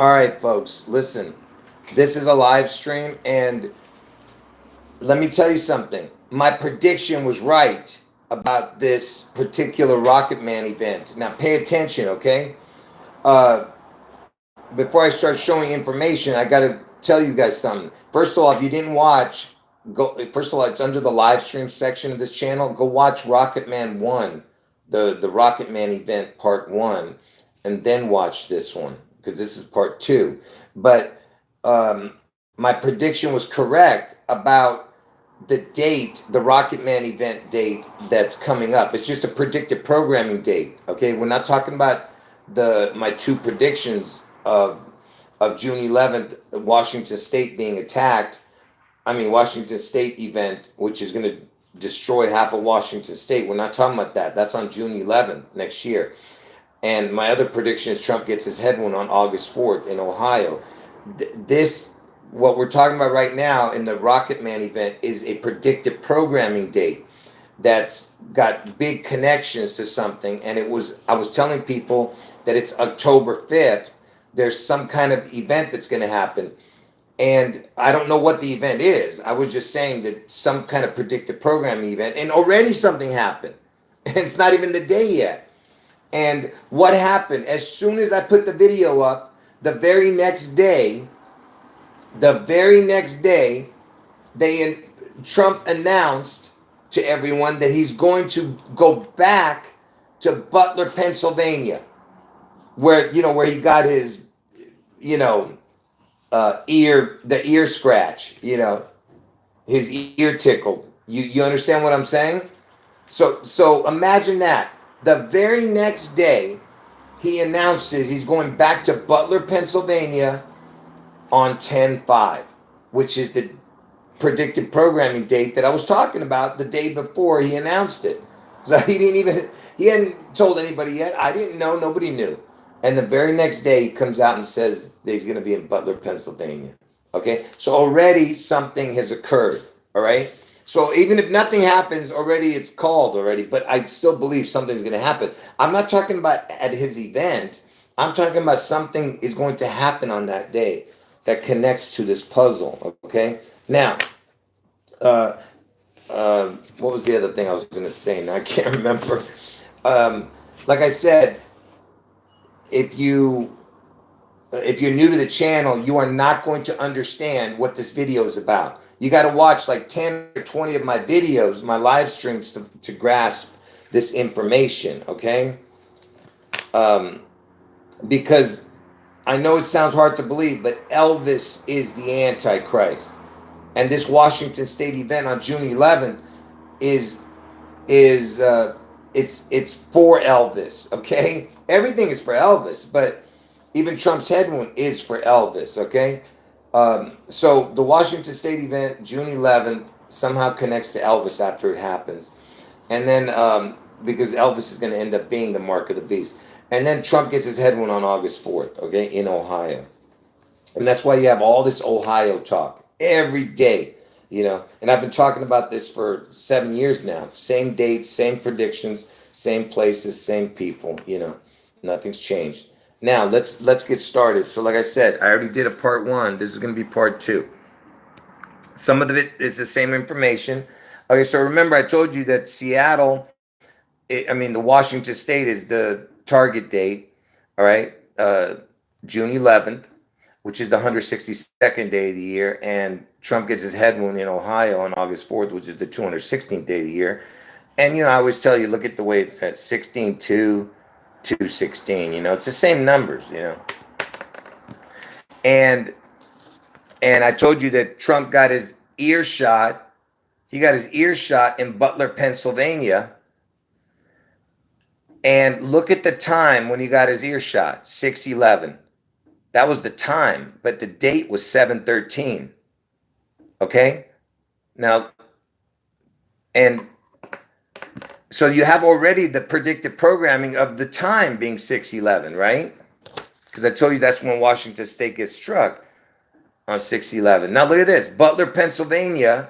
All right, folks, listen. This is a live stream, and let me tell you something. My prediction was right about this particular Rocket Man event. Now, pay attention, okay? Uh, Before I start showing information, I got to tell you guys something. First of all, if you didn't watch, go. First of all, it's under the live stream section of this channel. Go watch Rocket Man 1, the Rocket Man event part 1, and then watch this one because this is part 2. But my prediction was correct about the date, the Rocket Man event date that's coming up. It's just a predictive programming date. Okay, we're not talking about my two predictions of June 11th, Washington State being attacked. I mean, Washington State event, which is going to destroy half of Washington State. We're not talking about that. That's on June 11th next year. And my other prediction is Trump gets his head wound on August 4th in Ohio. What we're talking about right now in the Rocket Man event is a predictive programming date that's got big connections to something. And I was telling people that it's October 5th. There's some kind of event that's going to happen. And I don't know what the event is. I was just saying that some kind of predictive programming event. And already something happened. It's not even the day yet. And what happened? As soon as I put the video up, the very next day, Trump announced to everyone that he's going to go back to Butler, Pennsylvania, where he got his, the ear scratch, his ear tickled. You understand what I'm saying? So imagine that. The very next day, he announces he's going back to Butler, Pennsylvania on 10/5, which is the predictive programming date that I was talking about the day before he announced it. So he hadn't told anybody yet. I didn't know, nobody knew. And the very next day he comes out and says that he's going to be in Butler, Pennsylvania. Okay? So already something has occurred, all right? So even if nothing happens, already it's called already, but I still believe something's going to happen. I'm not talking about at his event. I'm talking about something is going to happen on that day that connects to this puzzle, okay? Now, what was the other thing I was going to say? Now I can't remember. Like I said, if you're new to the channel, you are not going to understand what this video is about. You got to watch like 10 or 20 of my videos, my live streams to grasp this information, okay? Because I know it sounds hard to believe, but Elvis is the Antichrist. And this Washington State event on June 11th it's for Elvis, okay? Everything is for Elvis, but even Trump's head wound is for Elvis, okay? So the Washington State event, June 11th, somehow connects to Elvis after it happens. And then because Elvis is going to end up being the mark of the beast. And then Trump gets his head wound on August 4th, okay, in Ohio. And that's why you have all this Ohio talk every day, And I've been talking about this for 7 years now. Same dates, same predictions, same places, same people, Nothing's changed. Now, let's get started. So like I said, I already did a part 1. This is going to be part 2. Some of it is the same information. Okay, so remember I told you that Seattle, the Washington State is the target date, all right? June 11th, which is the 162nd day of the year, and Trump gets his head wound in Ohio on August 4th, which is the 216th day of the year. And, I always tell you, look at the way it says 16-2, 216, it's the same numbers, And I told you that Trump got his ear shot. He got his ear shot in Butler, Pennsylvania. And look at the time when he got his ear shot, 6/11. That was the time, but the date was 7/13. Okay? Now, and so you have already the predictive programming of the time being 6/11, right? Because I told you that's when Washington State gets struck on 6/11. Now look at this. Butler, Pennsylvania,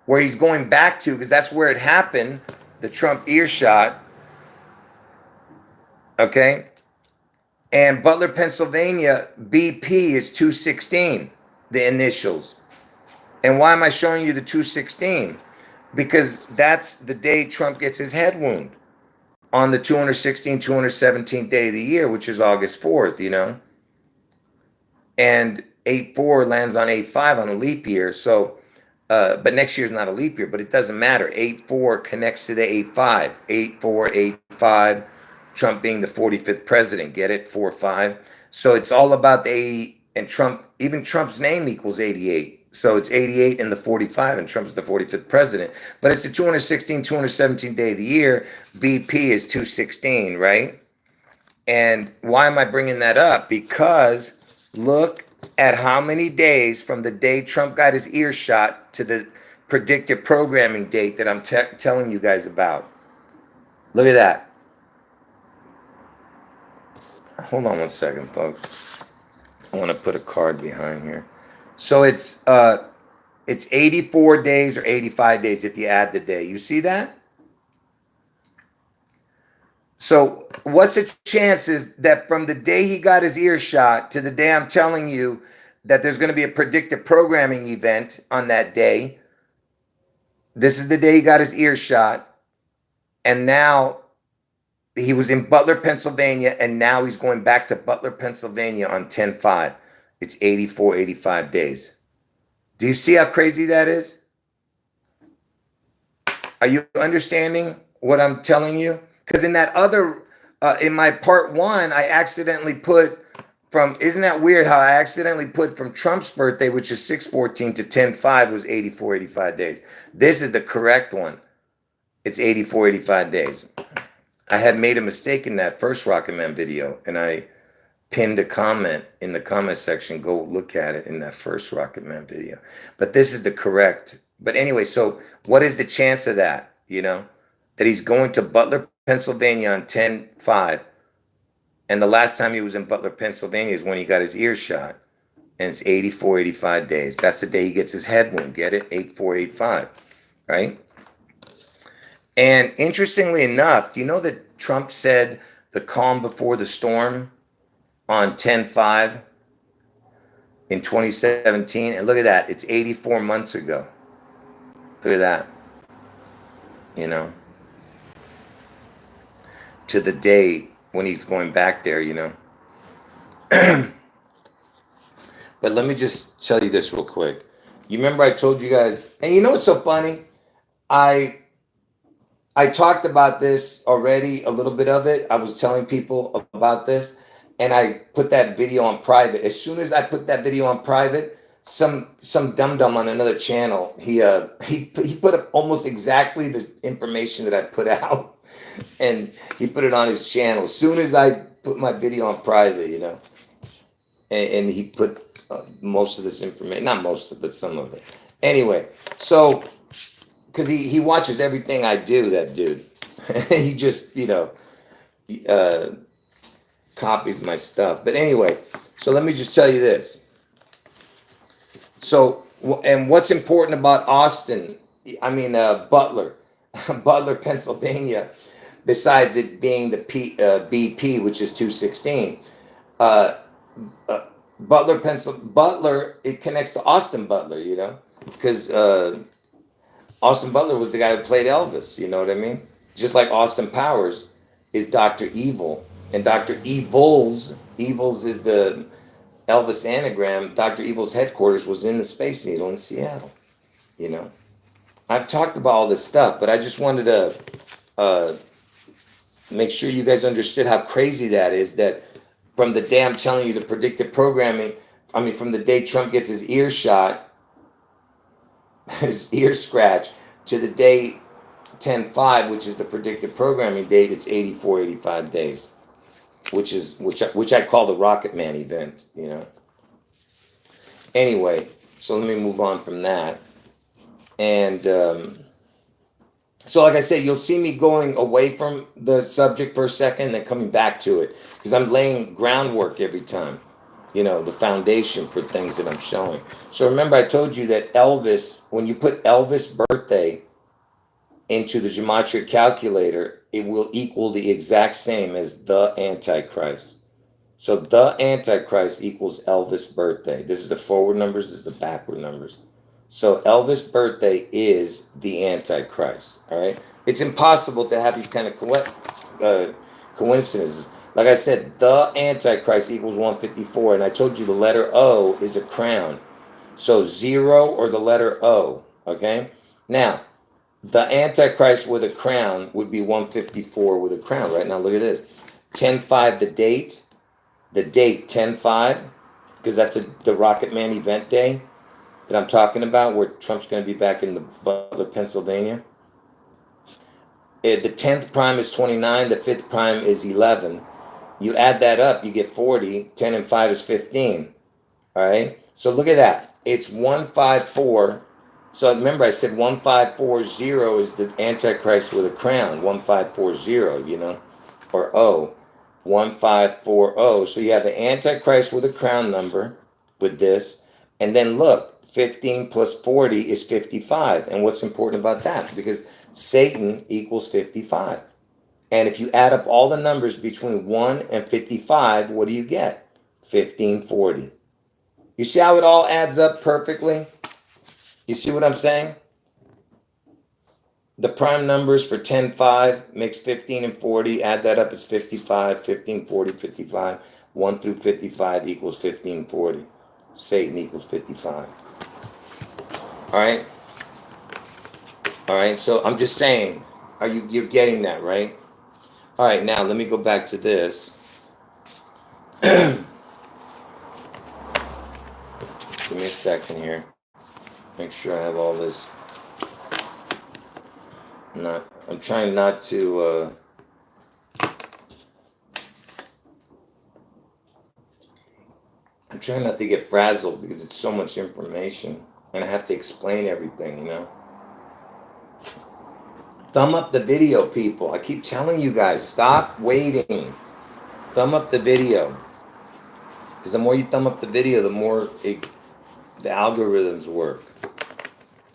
where he's going back to, because that's where it happened, the Trump ear shot. Okay? And Butler, Pennsylvania, BP is 216, the initials. And why am I showing you the 216? Because that's the day Trump gets his head wound, on the 217th day of the year, which is August 4th, you know? And 8-4 lands on 8-5 on a leap year. So, but next year is not a leap year, but it doesn't matter. 8-4 connects to the 8-5. 8-4, 8-5, Trump being the 45th president. Get it? 4-5. So it's all about the 80, and Trump, even Trump's name equals 88. So it's 88 and the 45, and Trump's the 45th president. But it's the 217th day of the year. BP is 216, right? And why am I bringing that up? Because look at how many days from the day Trump got his ear shot to the predictive programming date that I'm telling you guys about. Look at that. Hold on one second, folks. I want to put a card behind here. So it's 84 days or 85 days if you add the day. You see that? So what's the chances that from the day he got his ear shot to the day I'm telling you that there's going to be a predictive programming event on that day? This is the day he got his ear shot. And now he was in Butler, Pennsylvania. And now he's going back to Butler, Pennsylvania on 10-5. It's 84, 85 days. Do you see how crazy that is? Are you understanding what I'm telling you? Because in that other, in my part 1, I accidentally put from, isn't that weird how I accidentally put from Trump's birthday, which is 6/14 to 10-5 was 84, 85 days. This is the correct one. It's 84, 85 days. I had made a mistake in that first ROCKETMAN video, and I pinned a comment in the comment section. Go look at it in that first ROCKETMAN video. But this is the correct. But anyway, so what is the chance of that, you know? That he's going to Butler, Pennsylvania on 10-5. And the last time he was in Butler, Pennsylvania is when he got his ear shot. And it's 84, 85 days. That's the day he gets his head wound. Get it? 84, 85. Right? And interestingly enough, do you know that Trump said the calm before the storm on 10-5 in 2017? And look at that. It's 84 months ago. Look at that. You know? To the day when he's going back there, you know. But let me just tell you this real quick. You remember I told you guys, and you know what's so funny? I talked about this already, a little bit of it. I was telling people about this, and I put that video on private. As soon as I put that video on private, some dum-dum on another channel, he put up almost exactly the information that I put out. And he put it on his channel as soon as I put my video on private, you know. And he put most of this information, not most of it, but some of it. Anyway, so because he watches everything I do, that dude. He just, you know, copies my stuff. But anyway, so let me just tell you this. So, and what's important about Austin, Butler, Butler, Pennsylvania, besides it being the BP, which is 216, Butler, it connects to Austin Butler, you know, because Austin Butler was the guy who played Elvis, you know what I mean? Just like Austin Powers is Dr. Evil, and Dr. Evils is the Elvis anagram. Dr. Evil's headquarters was in the Space Needle in Seattle, you know. I've talked about all this stuff, but I just wanted to make sure you guys understood how crazy that is, that from the day I'm telling you the predictive programming, from the day Trump gets his ear shot, his ear scratch, to the day 10-5, which is the predictive programming date, it's 84, 85 days, which I call the ROCKETMAN event, you know. Anyway, so let me move on from that. And so like I said, you'll see me going away from the subject for a second and then coming back to it, because I'm laying groundwork every time, you know, the foundation for things that I'm showing. So remember I told you that Elvis, when you put Elvis birthday into the gematria calculator, it will equal the exact same as the Antichrist. So the Antichrist equals Elvis birthday. This is the forward numbers, this is the backward numbers. So Elvis birthday is the Antichrist. All right. It's impossible to have these kind of coincidences. Like I said, the Antichrist equals 154. And I told you the letter O is a crown. So 0 or the letter O. Okay. Now, the Antichrist with a crown would be 154 with a crown. Right now, look at this. 10-5, the date. The date 10-5, because that's the ROCKETMAN event day that I'm talking about, where Trump's going to be back in the Butler, Pennsylvania. The 10th prime is 29. The 5th prime is 11. You add that up, you get 40. 10 and 5 is 15. All right. So look at that. It's 154. So remember, I said 1540 is the Antichrist with a crown. 1540, you know, or O. 1540. So you have the Antichrist with a crown number with this. And then look, 15 plus 40 is 55. And what's important about that? Because Satan equals 55. And if you add up all the numbers between 1 and 55, what do you get? 1540. You see how it all adds up perfectly? You see what I'm saying? The prime numbers for 10-5 makes 15 and 40. Add that up, it's 55. 15, 40, 55. 1 through 55 equals 1540. Satan equals 55. All right? All right, so I'm just saying, you're getting that, right? All right, now let me go back to this. Give me a second here. Make sure I have all this. I'm trying not to I'm trying not to get frazzled because it's so much information and I have to explain everything, you know. Thumb up the video, people. I keep telling you guys, stop waiting. Thumb up the video. Because the more you thumb up the video, the more the algorithms work.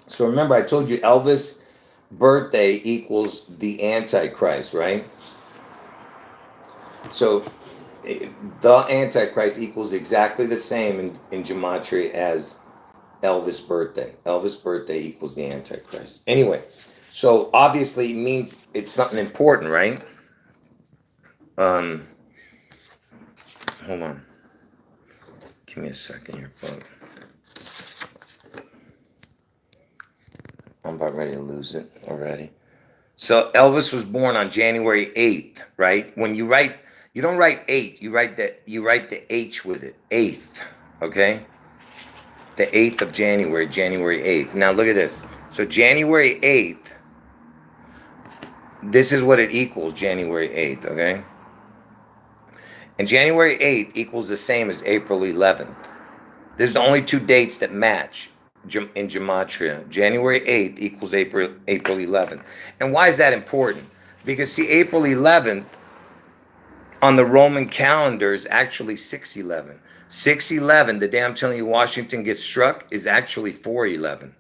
So remember, I told you Elvis birthday equals the Antichrist, right? So the Antichrist equals exactly the same in gematria as Elvis birthday. Elvis birthday equals the Antichrist. Anyway, so obviously it means it's something important, right? Hold on. Give me a second here, folks. I'm about ready to lose it already. So Elvis was born on January 8th, right? When you write, you don't write 8, you write the H with it. 8th, okay? The 8th of January, January 8th. Now look at this. So January 8th, this is what it equals, January 8th, okay? And January 8th equals the same as April 11th. There's only 2 dates that match in gematria. January 8th equals April 11th. And why is that important? Because see, April 11th on the Roman calendar is actually 6/11. 6/11, the day I'm telling you Washington gets struck, is actually 4/11.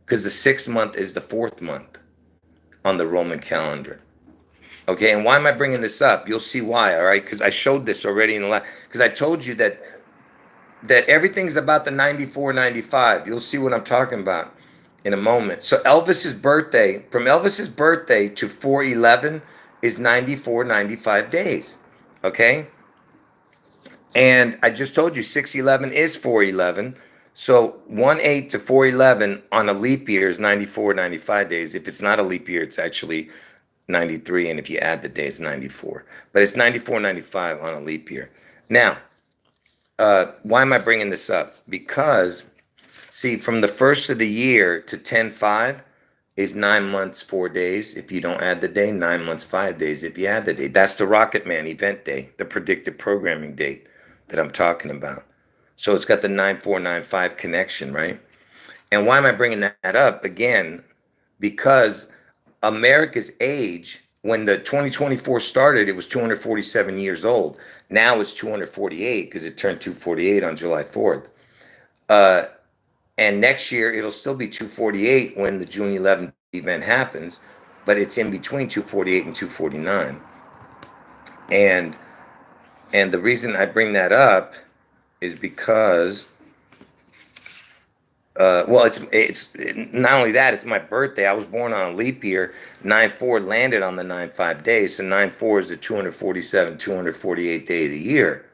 Because the 6th month is the 4th month on the Roman calendar. Okay, and why am I bringing this up? You'll see why, all right? Because I showed this already in the last, because I told you that everything's about the 94, 95. You'll see what I'm talking about in a moment. So Elvis's birthday, from Elvis's birthday to 4/11 is 94, 95 days, okay? And I just told you 6/11 is 4/11. So 1/8 to 4/11 on a leap year is 94, 95 days. If it's not a leap year, it's actually 93. And if you add the days, 94. But it's 94, 95 on a leap year. Now, why am I bringing this up? Because, see, from the first of the year to 10-5 is 9 months, 4 days. If you don't add the day, 9 months, 5 days. If you add the day, that's the ROCKETMAN event day, the predictive programming date that I'm talking about. So it's got the 9495 connection, right? And why am I bringing that up? Again, because America's age, when the 2024 started, it was 247 years old. Now it's 248 because it turned 248 on July 4th. And next year, it'll still be 248 when the June 11th event happens, but it's in between 248 and 249. And And the reason I bring that up is because, well, it's not only that, it's my birthday. I was born on a leap year. 9/4 landed on the 9/5 days. So 9/4 is the 247, 248 day of the year.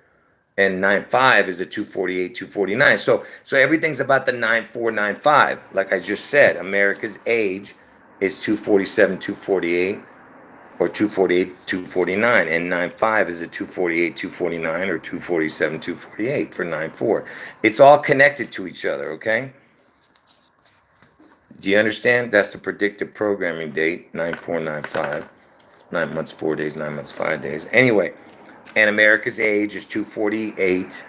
And 9/5 is a 248, 249. So everything's about the 9/4, 9/5. Like I just said, America's age is 247, 248, or 248, 249. And 9/5 is a 248, 249, or 247, 248 for 9/4. It's all connected to each other, okay? Do you understand? That's the predictive programming date, 9/4, 9/5. 9 months, 4 days, 9 months, 5 days. Anyway, and America's age is 248.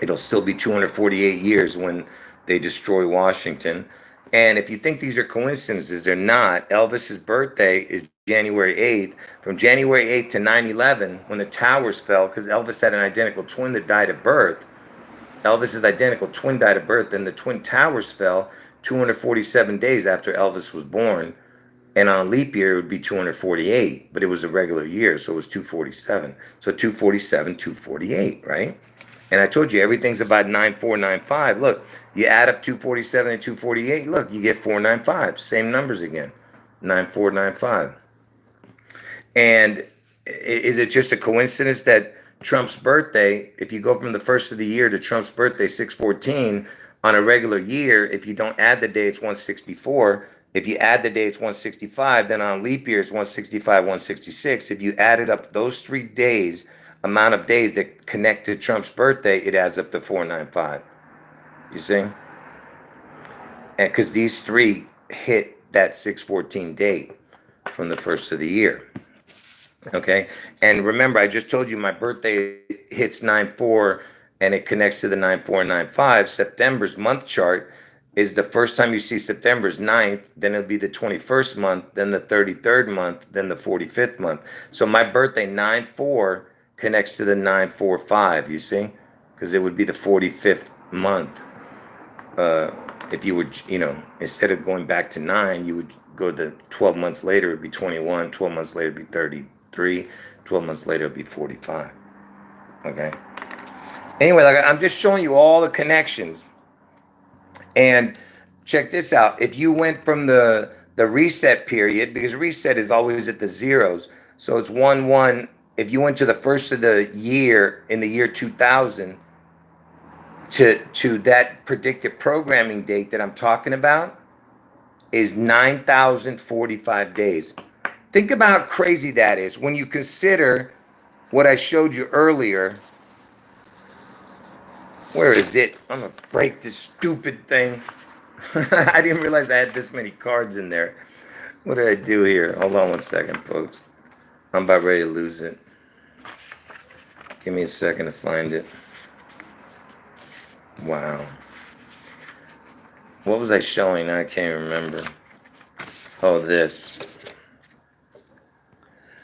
It'll still be 248 years when they destroy Washington. And if you think these are coincidences, they're not. Elvis's birthday is January 8th. From January 8th to 9/11, when the towers fell, because Elvis had an identical twin that died at birth. Elvis's identical twin died at birth, and the twin towers fell 247 days after Elvis was born. And on a leap year, it would be 248, but it was a regular year, so it was 247. So 247, 248, right? And I told you, everything's about 9/4, 9/5. Look, you add up 247 and 248, look, you get 495. Same numbers again, 9/4, 9/5. And is it just a coincidence that Trump's birthday, if you go from the first of the year to Trump's birthday, 6/14, on a regular year, if you don't add the day, it's 164. If you add the day, it's 165. Then on leap year, it's 165, 166. If you added up those 3 days, amount of days that connect to Trump's birthday, it adds up to 495. You see? And because these 3 hit that 6/14 date from the first of the year. Okay? And remember, I just told you my birthday hits 9/4 and it connects to the 9/4 and 9/5. September's month chart is the first time you see September's 9th, then it'll be the 21st month, then the 33rd month, then the 45th month. So my birthday, 9/4, connects to the 9/4/5, you see? Because it would be the 45th month. If you would, instead of going back to 9, you would go to 12 months later, it'd be 21, 12 months later, it'd be 33, 12 months later, it'd be 45. Okay? Anyway, I'm just showing you all the connections. And check this out. If you went from the reset period, because reset is always at the zeros, so it's 1/1. If you went to the first of the year in the year 2000 to that predictive programming date that I'm talking about is 9,045 days. Think about how crazy that is when you consider what I showed you earlier. Where is it? I'm going to break this stupid thing. I didn't realize I had this many cards in there. What did I do here? Hold on 1 second, folks. I'm about ready to lose it. Give me a second to find it. Wow. What was I showing? I can't remember. Oh, this.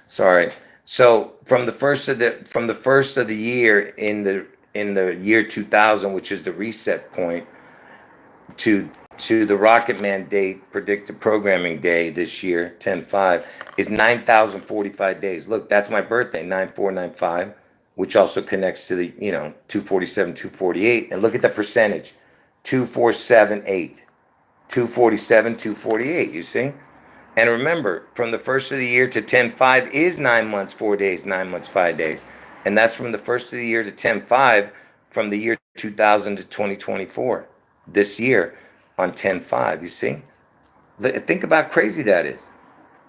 Sorry. So from the first of the year in the year 2000, which is the reset point, to the ROCKETMAN date, predictive programming day this year, 10/5, is 9,045 days. Look, that's my birthday, 9/4/9/5, which also connects to the 247, 248. And look at the percentage, 2478, 247, 248. You see? And remember, from the first of the year to 10/5 is 9 months, 4 days, 9 months, 5 days. And that's from the first of the year to 10/5, from the year 2000 to 2024, this year on 10/5, you see? Think about how crazy that is.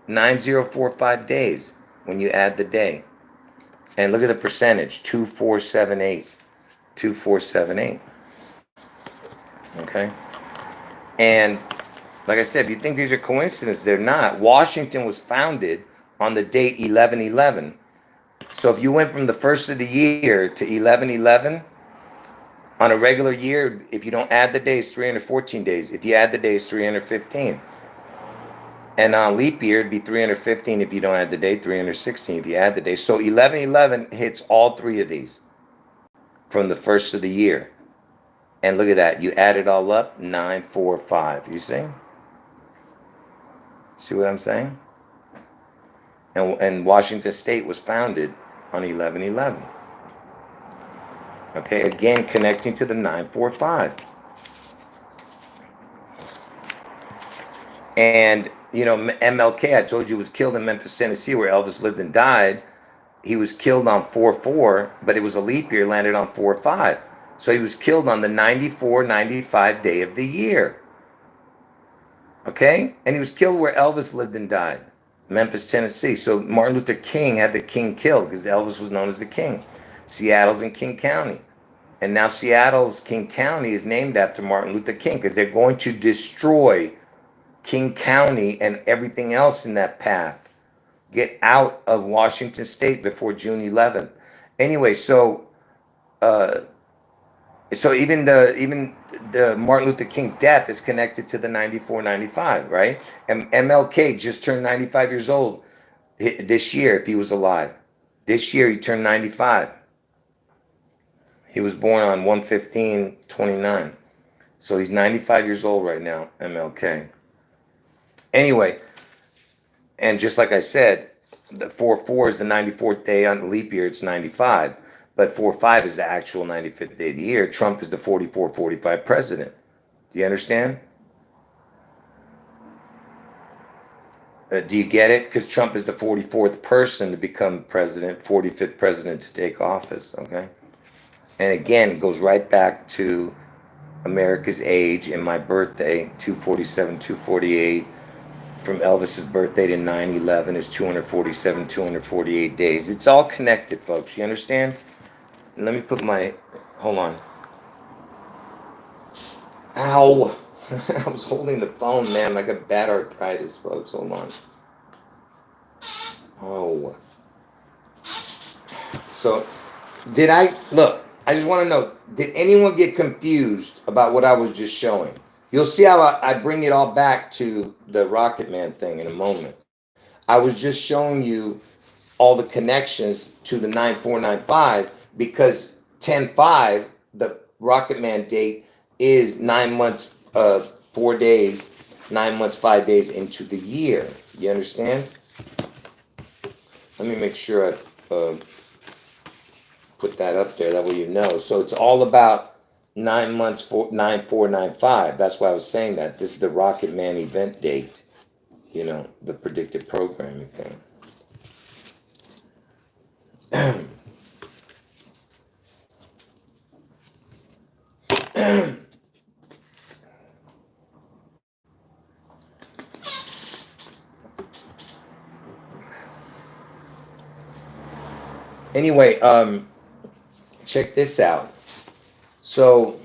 9045 days when you add the day. And look at the percentage, 2478, 2478. Okay? And like I said, if you think these are coincidences, they're not. Washington was founded on the date 11/11. So if you went from the first of the year to 11/11, on a regular year, if you don't add the days, 314 days. If you add the days, 315. And on leap year, it'd be 315 if you don't add the day, 316 if you add the day. So 11/11 hits all 3 of these from the first of the year. And look at that. You add it all up, 945. You see? See what I'm saying? And Washington State was founded on 11/11. Okay, again, connecting to the 945. And, you know, MLK, I told you, was killed in Memphis, Tennessee, where Elvis lived and died. He was killed on 4/4, but it was a leap year, landed on 4/5. So he was killed on the 94/95 day of the year. Okay? And he was killed where Elvis lived and died, Memphis, Tennessee. So Martin Luther King had the king killed because Elvis was known as the king. Seattle's in King County. And now Seattle's King County is named after Martin Luther King because they're going to destroy King County and everything else in that path. Get out of Washington State before June 11th. Anyway, so even the Martin Luther King's death is connected to the 94/95, right? And MLK just turned 95 years old this year if he was alive. This year he turned 95. He was born on 1/15/29. So he's 95 years old right now, MLK. Anyway, and just like I said, the 4/4 is the 94th day on the leap year, it's 95. But 4/5 is the actual 95th day of the year. Trump is the 44/45 president. Do you understand? Do you get it? Because Trump is the 44th person to become president, 45th president to take office, okay? And again, it goes right back to America's age and my birthday, 247, 248. From Elvis's birthday to 9/11 is 247, 248 days. It's all connected, folks. You understand? Let me put my, hold on. Ow. I was holding the phone, man. I got bad arthritis, folks. Hold on. Oh. So, look, I just want to know, did anyone get confused about what I was just showing? You'll see how I bring it all back to the ROCKETMAN thing in a moment. I was just showing you all the connections to the 9495 because 10/5, the ROCKETMAN date, is 9 months, 4 days, 9 months, 5 days into the year. You understand? Let me make sure I put that up there. That way you know. So it's all about 9 months, 9495. That's why I was saying that. This is the ROCKETMAN event date. You know, the predictive programming thing. Anyway, check this out. So,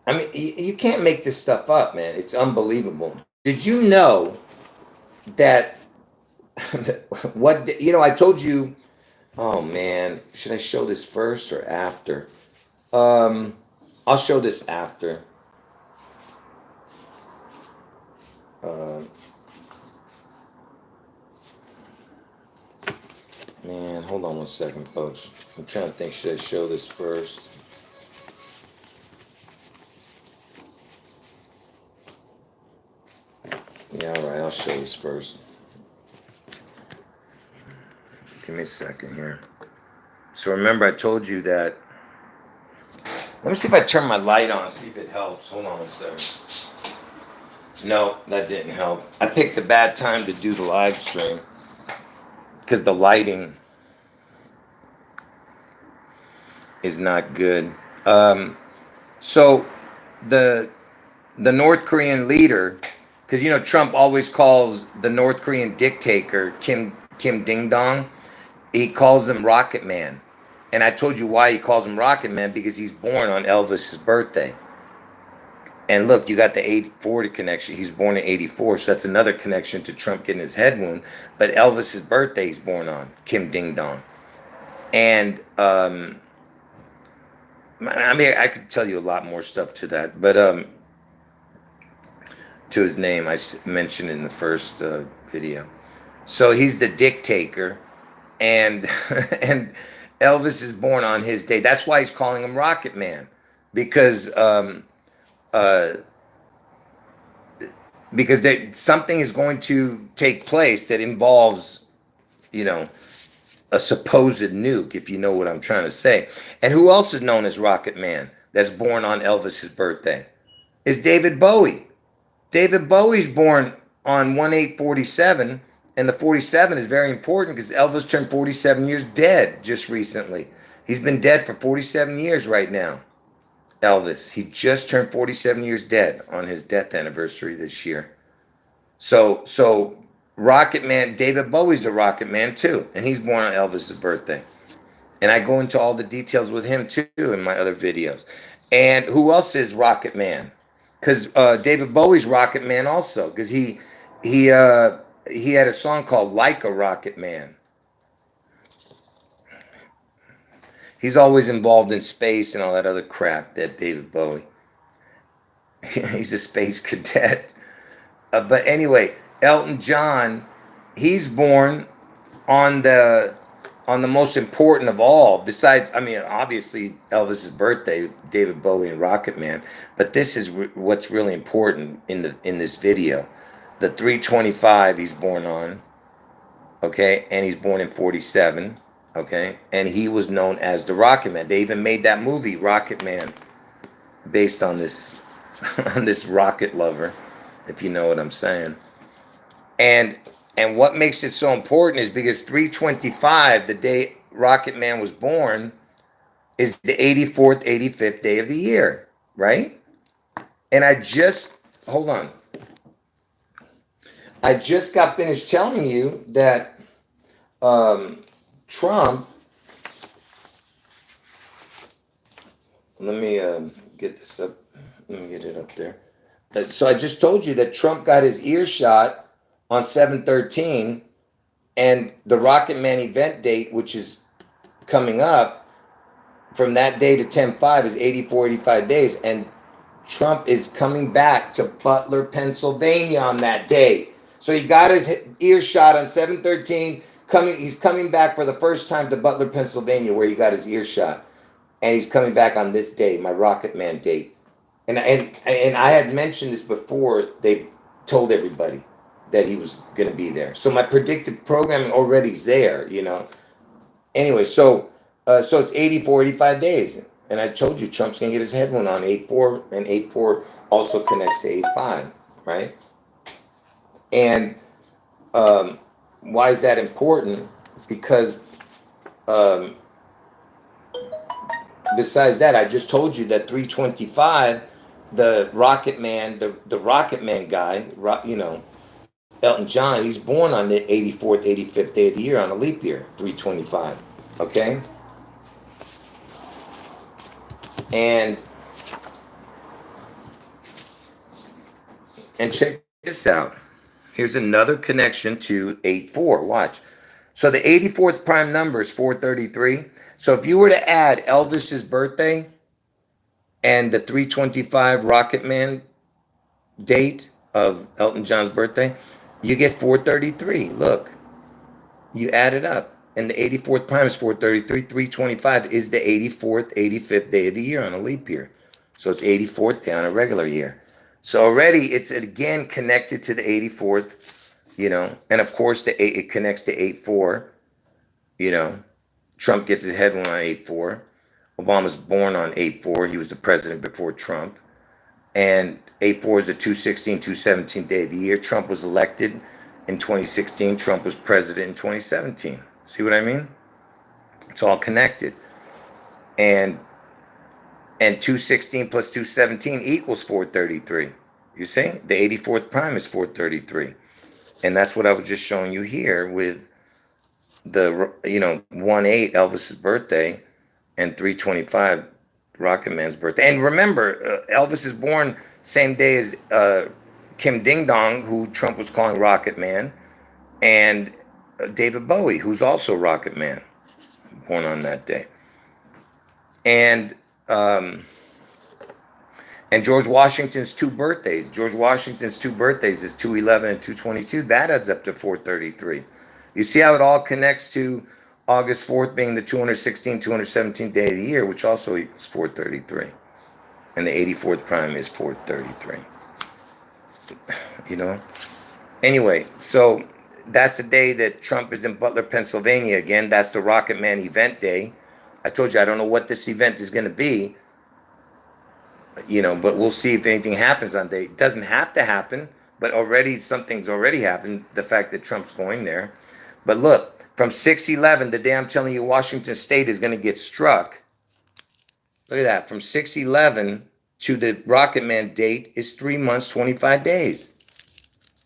I mean, you can't make this stuff up, man. It's unbelievable. Did you know that I told you, oh man, should I show this first or after? I'll show this after. Man, hold on 1 second, folks. I'm trying to think, should I show this first? Yeah, all right, I'll show this first. Give me a second here. So remember I told you that, let me see if I turn my light on, see if it helps. Hold on 1 second. No, that didn't help. I picked a bad time to do the live stream because the lighting is not good. So the North Korean leader, because you know Trump always calls the North Korean dictator Kim Ding Dong, he calls him ROCKETMAN. And I told you why he calls him ROCKETMAN, because he's born on Elvis's birthday. And look, you got the 84 connection. He's born in 84, so that's another connection to Trump getting his head wound. But Elvis's birthday he's born on, Kim Ding Dong. And I mean, I could tell you a lot more stuff to that, but to his name, I mentioned in the first video. So he's the dictator, and and Elvis is born on his day. That's why he's calling him ROCKETMAN, because something is going to take place that involves you know, a supposed nuke, if you know what I'm trying to say. And who else is known as Rocket Man that's born on Elvis's birthday? Is David Bowie. David Bowie's born on 1/8/47, and the 47 is very important because Elvis turned 47 years dead just recently. He's been dead for 47 years right now. Elvis, he just turned 47 years dead on his death anniversary this year. So Rocket Man, David Bowie's a Rocket Man too, and he's born on Elvis's birthday. And I go into all the details with him too in my other videos. And who else is Rocket Man? Because David Bowie's Rocket Man also, because he had a song called "Like a Rocket Man." He's always involved in space and all that other crap. That David Bowie. He's a space cadet. But anyway, Elton John, he's born on the most important of all, besides, I mean, obviously Elvis's birthday, David Bowie and Rocket Man, but this is what's really important in this video. The 3/25 he's born on, okay, and he's born in 47, okay, and he was known as the Rocket Man. They even made that movie Rocket Man based on this on this rocket lover, if you know what I'm saying. And what makes it so important is because 3/25, the day Rocket Man was born, is the 84th, 85th day of the year, right? And hold on. I just got finished telling you that Trump, let me get this up. Let me get it up there. So I just told you that Trump got his earshot on 7/13, and the Rocket Man event date, which is coming up from that day to 10/5, is 84, 85 days, and Trump is coming back to Butler, Pennsylvania on that day. So he got his earshot on 7/13. He's coming back for the first time to Butler, Pennsylvania, where he got his earshot, and he's coming back on this day, my Rocket Man date. And I had mentioned this before. They told everybody that he was going to be there. So my predictive programming already's there, you know. Anyway, so it's 84, 85 days. And I told you Trump's going to get his head one on 8/4, and 8/4 also connects to 8/5, right? And why is that important? Because besides that, I just told you that 3/25, the Rocket Man, the Rocket Man guy, you know, Elton John, he's born on the 84th, 85th day of the year on a leap year, 3/25. Okay? And check this out. Here's another connection to 8/4. Watch. So the 84th prime number is 433. So if you were to add Elvis's birthday and the 3/25 Rocket Man date of Elton John's birthday, you get 433. Look, you add it up. And the 84th prime is 433. 3/25 is the 84th, 85th day of the year on a leap year. So it's 84th day on a regular year. So already it's again connected to the 84th, you know, and of course it connects to 8/4, you know. Trump gets his head one on 8/4. Obama's born on 8/4. He was the president before Trump. And 8/4 is the 2/16, 2/17 day of the year. Trump was elected in 2016. Trump was president in 2017. See what I mean? It's all connected. And 2/16 plus 2/17 equals 433. You see? The 84th prime is 433. And that's what I was just showing you here with the, you know, 1/8 Elvis's birthday and 3/25 Rocket Man's birthday. And remember, Elvis is born same day as Kim Ding Dong, who Trump was calling Rocket Man, and David Bowie, who's also Rocket Man, born on that day. And George Washington's two birthdays. George Washington's two birthdays is 2/11 and 2/22. That adds up to 433. You see how it all connects to August 4th being the 216, 217th day of the year, which also equals 433. And the 84th prime is 433. You know? Anyway, so that's the day that Trump is in Butler, Pennsylvania again. That's the Rocket Man event day. I told you I don't know what this event is going to be, you know, but we'll see if anything happens on day. It doesn't have to happen, but already something's already happened. The fact that Trump's going there. But look, from 6/11, the day I'm telling you Washington State is going to get struck. Look at that. From 6/11 to the Rocket Man date is 3 months, 25 days.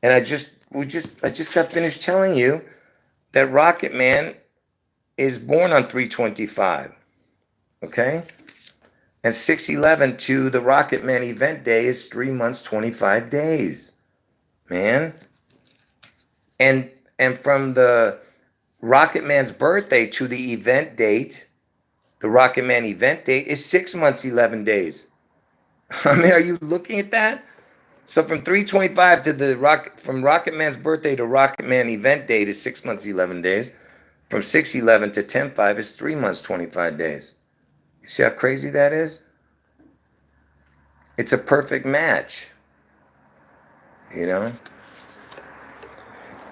And I just got finished telling you that Rocket Man is born on 3/25. Okay? And 6/11 to the Rocket Man event day is 3 months, 25 days. Man. And from the Rocket Man's birthday to the event date, the Rocket Man event date is 6 months, 11 days. I mean, are you looking at that? So from 3/25 to from Rocket Man's birthday to Rocket Man event date is 6 months, 11 days. From 6/11 to 10/5 is 3 months, 25 days. You see how crazy that is? It's a perfect match, you know?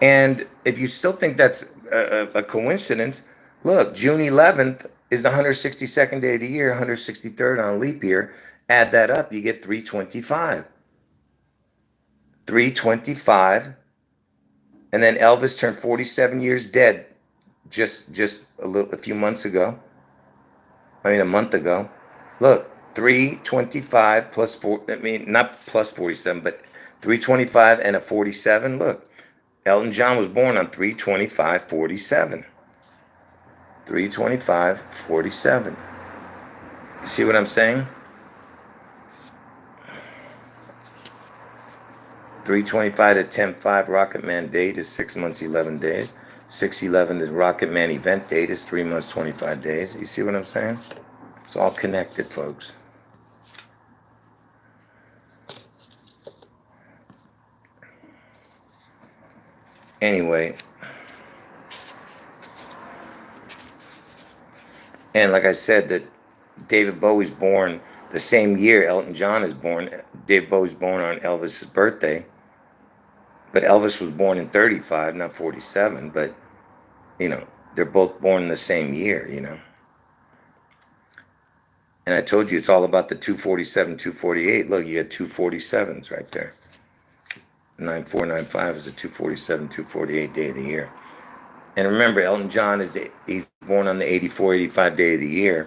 And if you still think that's a coincidence, look, June 11th is the 162nd day of the year, 163rd on a leap year. Add that up, you get 325. 325. And then Elvis turned 47 years dead just a few months ago. I mean, a month ago. Look, 325 plus 4, I mean, not plus 47, but 325 and a 47. Look, Elton John was born on 3/25/47. 3/25/47. You see what I'm saying? 3/25 to 10/5 Rocket Man date is 6 months, 11 days. 6/11 the Rocket Man event date is 3 months, 25 days. You see what I'm saying? It's all connected, folks. Anyway, and like I said, that David Bowie's born the same year Elton John is born. David Bowie's born on Elvis's birthday. But Elvis was born in 35, not 47. But, you know, they're both born in the same year, you know. And I told you it's all about the 247, 248. Look, you got 247s right there. 9495 is the 247, 248 day of the year. And remember, Elton John he's born on the 84, 85 day of the year.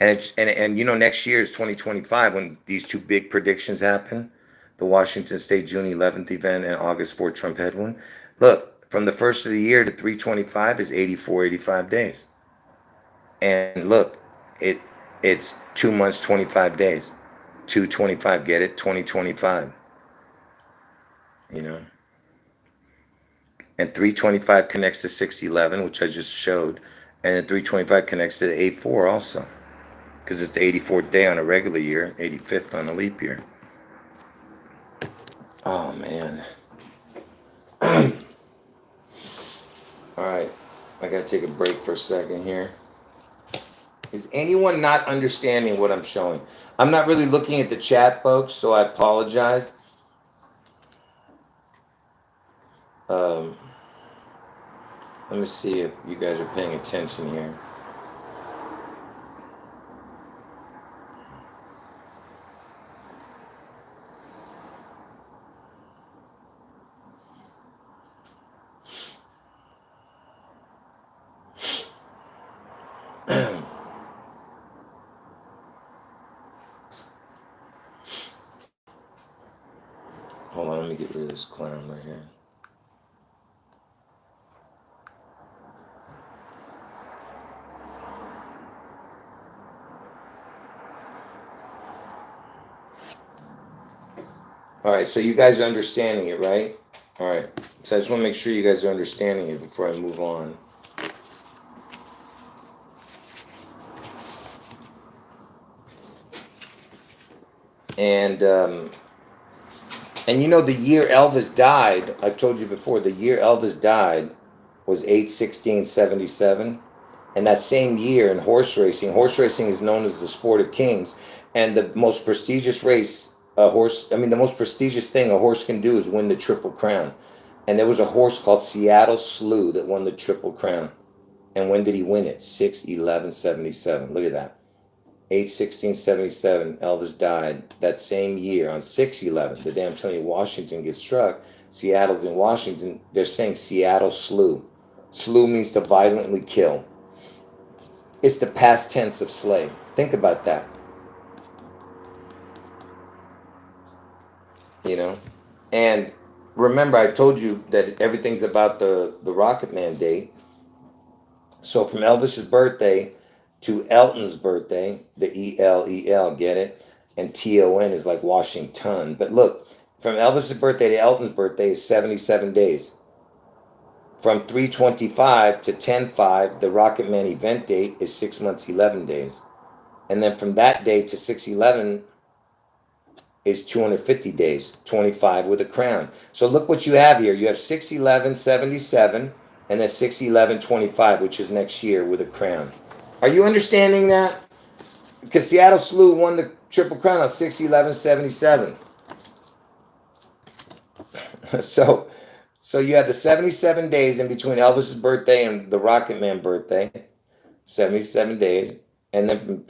And you know, next year is 2025 when these two big predictions happen. The Washington State June 11th event and August 4th Trump headwind. Look, from the first of the year to 3/25 is 84, 85 days. And look, it's 2 months, 25 days. 2/25, get it? 2025. You know? And 3/25 connects to 6/11, which I just showed. And then 3/25 connects to the 8/4 also. Because it's the 84th day on a regular year, 85th on a leap year. Oh, man. All right. I got to take a break for a second here. Is anyone not understanding what I'm showing? I'm not really looking at the chat, folks, so I apologize. Let me see if you guys are paying attention here. Hold on, let me get rid of this clown right here. All right, so you guys are understanding it, right? All right, so I just want to make sure you guys are understanding it before I move on. And you know, the year Elvis died, I told you before, the year Elvis died was 8/16/77. And that same year in horse racing is known as the sport of kings. And the most prestigious race the most prestigious thing a horse can do is win the Triple Crown. And there was a horse called Seattle Slew that won the Triple Crown. And when did he win it? 6/11/77. Look at that. 8/16/77, Elvis died. That same year on 6/11, the day I'm telling you Washington gets struck, Seattle's in Washington, they're saying Seattle Slew. Slew means to violently kill. It's the past tense of slay. Think about that. You know? And remember, I told you that everything's about the ROCKETMAN date. So from Elvis's birthday to Elton's birthday, the ELEL, get it? And TON is like Washington. But look, from Elvis's birthday to Elton's birthday is 77 days. From 3/25 to 10/5, the ROCKETMAN event date is 6 months, 11 days. And then from that day to 6/11 is 250 days, 25 with a crown. So look what you have here. You have 6/11/77 and then 6/11/25, which is next year with a crown. Are you understanding that? Because Seattle Slew won the Triple Crown on 6/11/77. So you have the 77 days in between Elvis's birthday and the ROCKETMAN birthday, 77 days. And then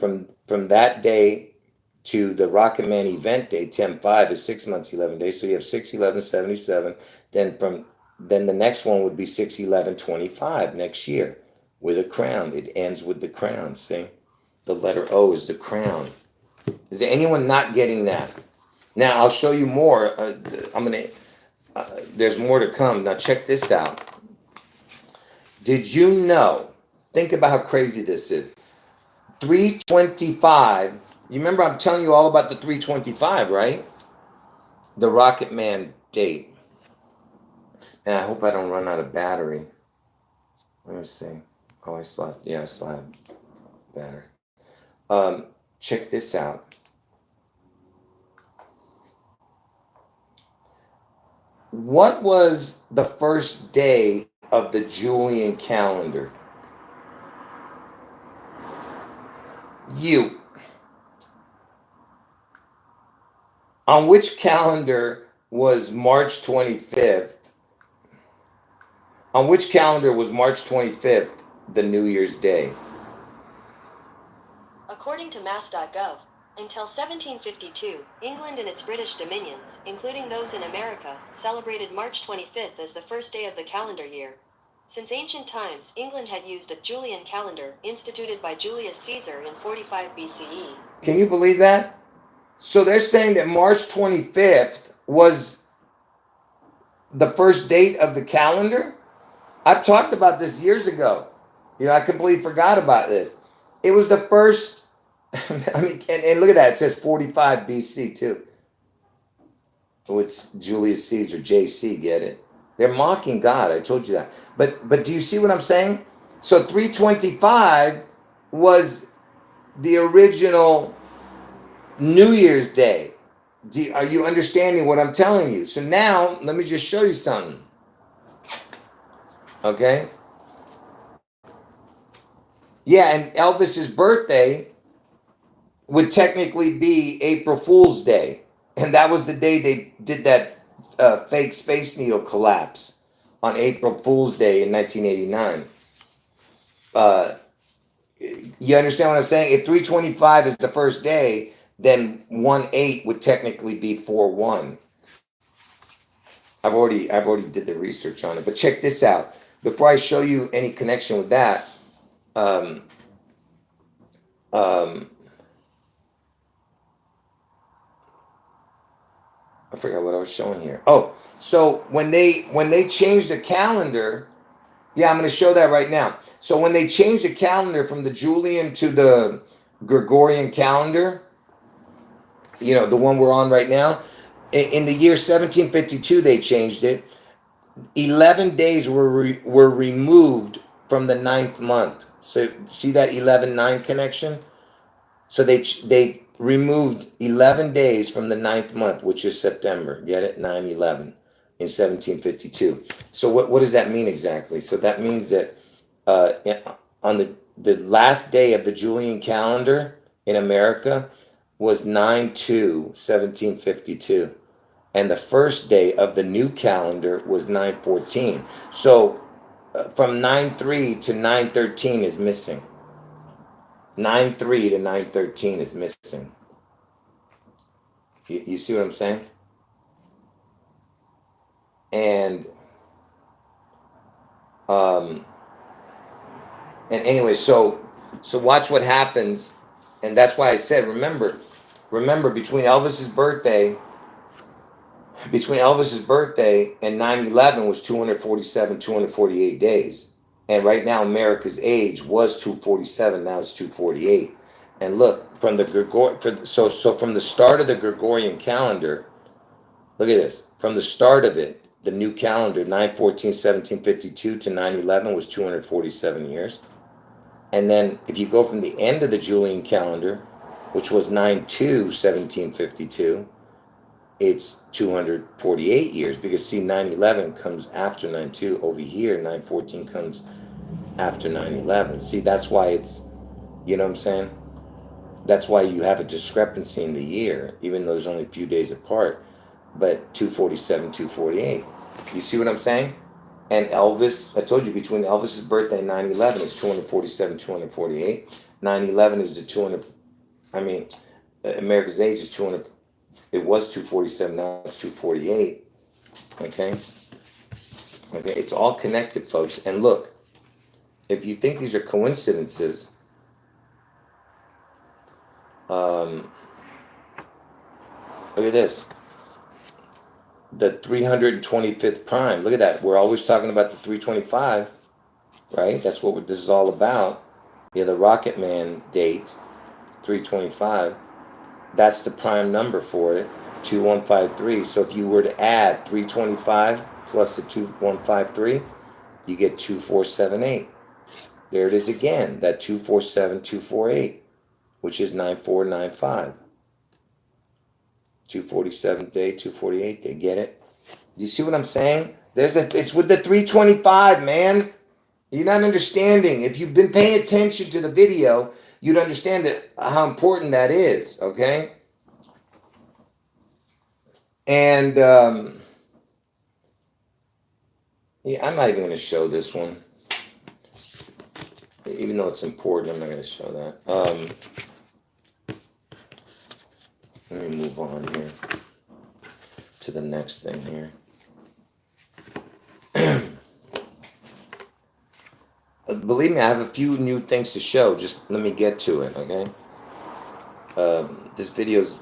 from that day to the ROCKETMAN event day, 10/5 is 6 months, 11 days. So you have 6/11/77. Then the next one would be 6/11/25 next year with a crown. It ends with the crown. See, the letter O is the crown. Is there anyone not getting that? Now I'll show you more. There's more to come. Now check this out. Did you know? Think about how crazy this is. 3/25. You remember I'm telling you all about the 3/25, right? The ROCKETMAN date. And I hope I don't run out of battery. Let me see. Oh, I still have battery. Check this out. What was the first day of the Julian calendar? On which calendar was March 25th? On which calendar was March 25th the New Year's Day? According to mass.gov, until 1752, England and its British dominions, including those in America, celebrated March 25th as the first day of the calendar year. Since ancient times, England had used the Julian calendar, instituted by Julius Caesar in 45 BCE. Can you believe that? So they're saying that March 25th was the first date of the calendar? I've talked about this years ago. I completely forgot about this. It was the first, and look at that. It says 45 BC too. Oh, it's Julius Caesar, JC, get it? They're mocking God. I told you that. But do you see what I'm saying? So 3/25 was the original New Year's Day. Are you understanding what I'm telling you? So now, let me just show you something. Okay? Yeah, and Elvis's birthday would technically be April Fool's Day. And that was the day they did that fake Space Needle collapse on April Fool's Day in 1989. You understand what I'm saying? If 3/25 is the first day, then 1/8 would technically be 4/1. I've already did the research on it. But check this out. Before I show you any connection with that, I forgot what I was showing here. Oh, so when they changed the calendar, yeah, I'm going to show that right now. So when they changed the calendar from the Julian to the Gregorian calendar, the one we're on right now, in the year 1752 they changed it. 11 days were removed from the 9th month. So see that 11-9 connection? So they removed 11 days from the 9th month, which is September. Get it? 9/11 in 1752. So what does that mean exactly? So that means that on the last day of the Julian calendar in America was 9/2/1752. And the first day of the new calendar was 9/14. So from 9/3 to 9/13 is missing. 9/3 to 9/13 is missing. You see what I'm saying? And anyway, so watch what happens, and that's why I said, remember, between Elvis's birthday and 9/11 was 247, 248 days. And right now, America's age was 247. Now it's 248. And look, from the from the start of the Gregorian calendar, look at this. From the start of it, the new calendar, 9/14/1752 to 9/11 was 247 years. And then if you go from the end of the Julian calendar, which was 9/2/1752, it's 248 years, because see, 9/11 comes after 9/2 over here. 9/14 comes after 9/11. See, that's why it's, you know what I'm saying? That's why you have a discrepancy in the year, even though there's only a few days apart. But 247, 248. You see what I'm saying? And Elvis, I told you, between Elvis's birthday and 9/11 is 247, 248. 9/11 is the 200, America's age is 200. It was 247, now it's 248. Okay? Okay, it's all connected, folks. And look, if you think these are coincidences, look at this. The 325th prime. Look at that. We're always talking about the 325, right? That's what this is all about. Yeah, the ROCKETMAN date, 325. That's the prime number for it, 2153. So if you were to add 325 plus the 2153, you get 2478. There it is again, that 247, 248, which is 9495. 247th day, 248th day. Get it? You see what I'm saying? It's with the 325, man. You're not understanding. If you've been paying attention to the video, you'd understand how important that is, okay? And yeah, I'm not even going to show this one. Even though it's important, I'm not going to show that. Let me move on here to the next thing here. Believe me, I have a few new things to show. Just let me get to it, okay? This video's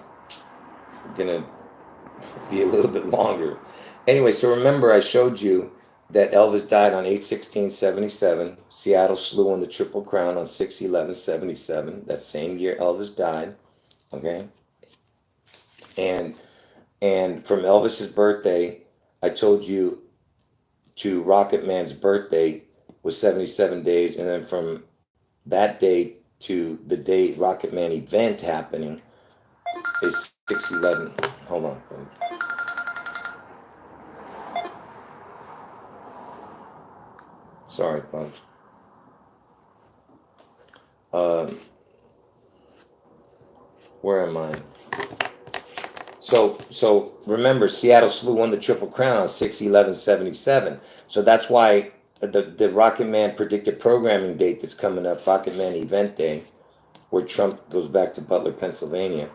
gonna be a little bit longer. Anyway, so remember I showed you that Elvis died on 8/16/77. Seattle Slew on the Triple Crown on 6/11/77. That same year Elvis died, okay? And from Elvis's birthday, I told you, to ROCKETMAN's birthday was 77 days, and then from that day to the day ROCKETMAN event happening is 6/11. Hold on. Sorry, folks. Where am I? So remember, Seattle Slew won the Triple Crown on 6/11/77. So that's why the ROCKETMAN predictive programming date that's coming up, ROCKETMAN event day, where Trump goes back to Butler, Pennsylvania.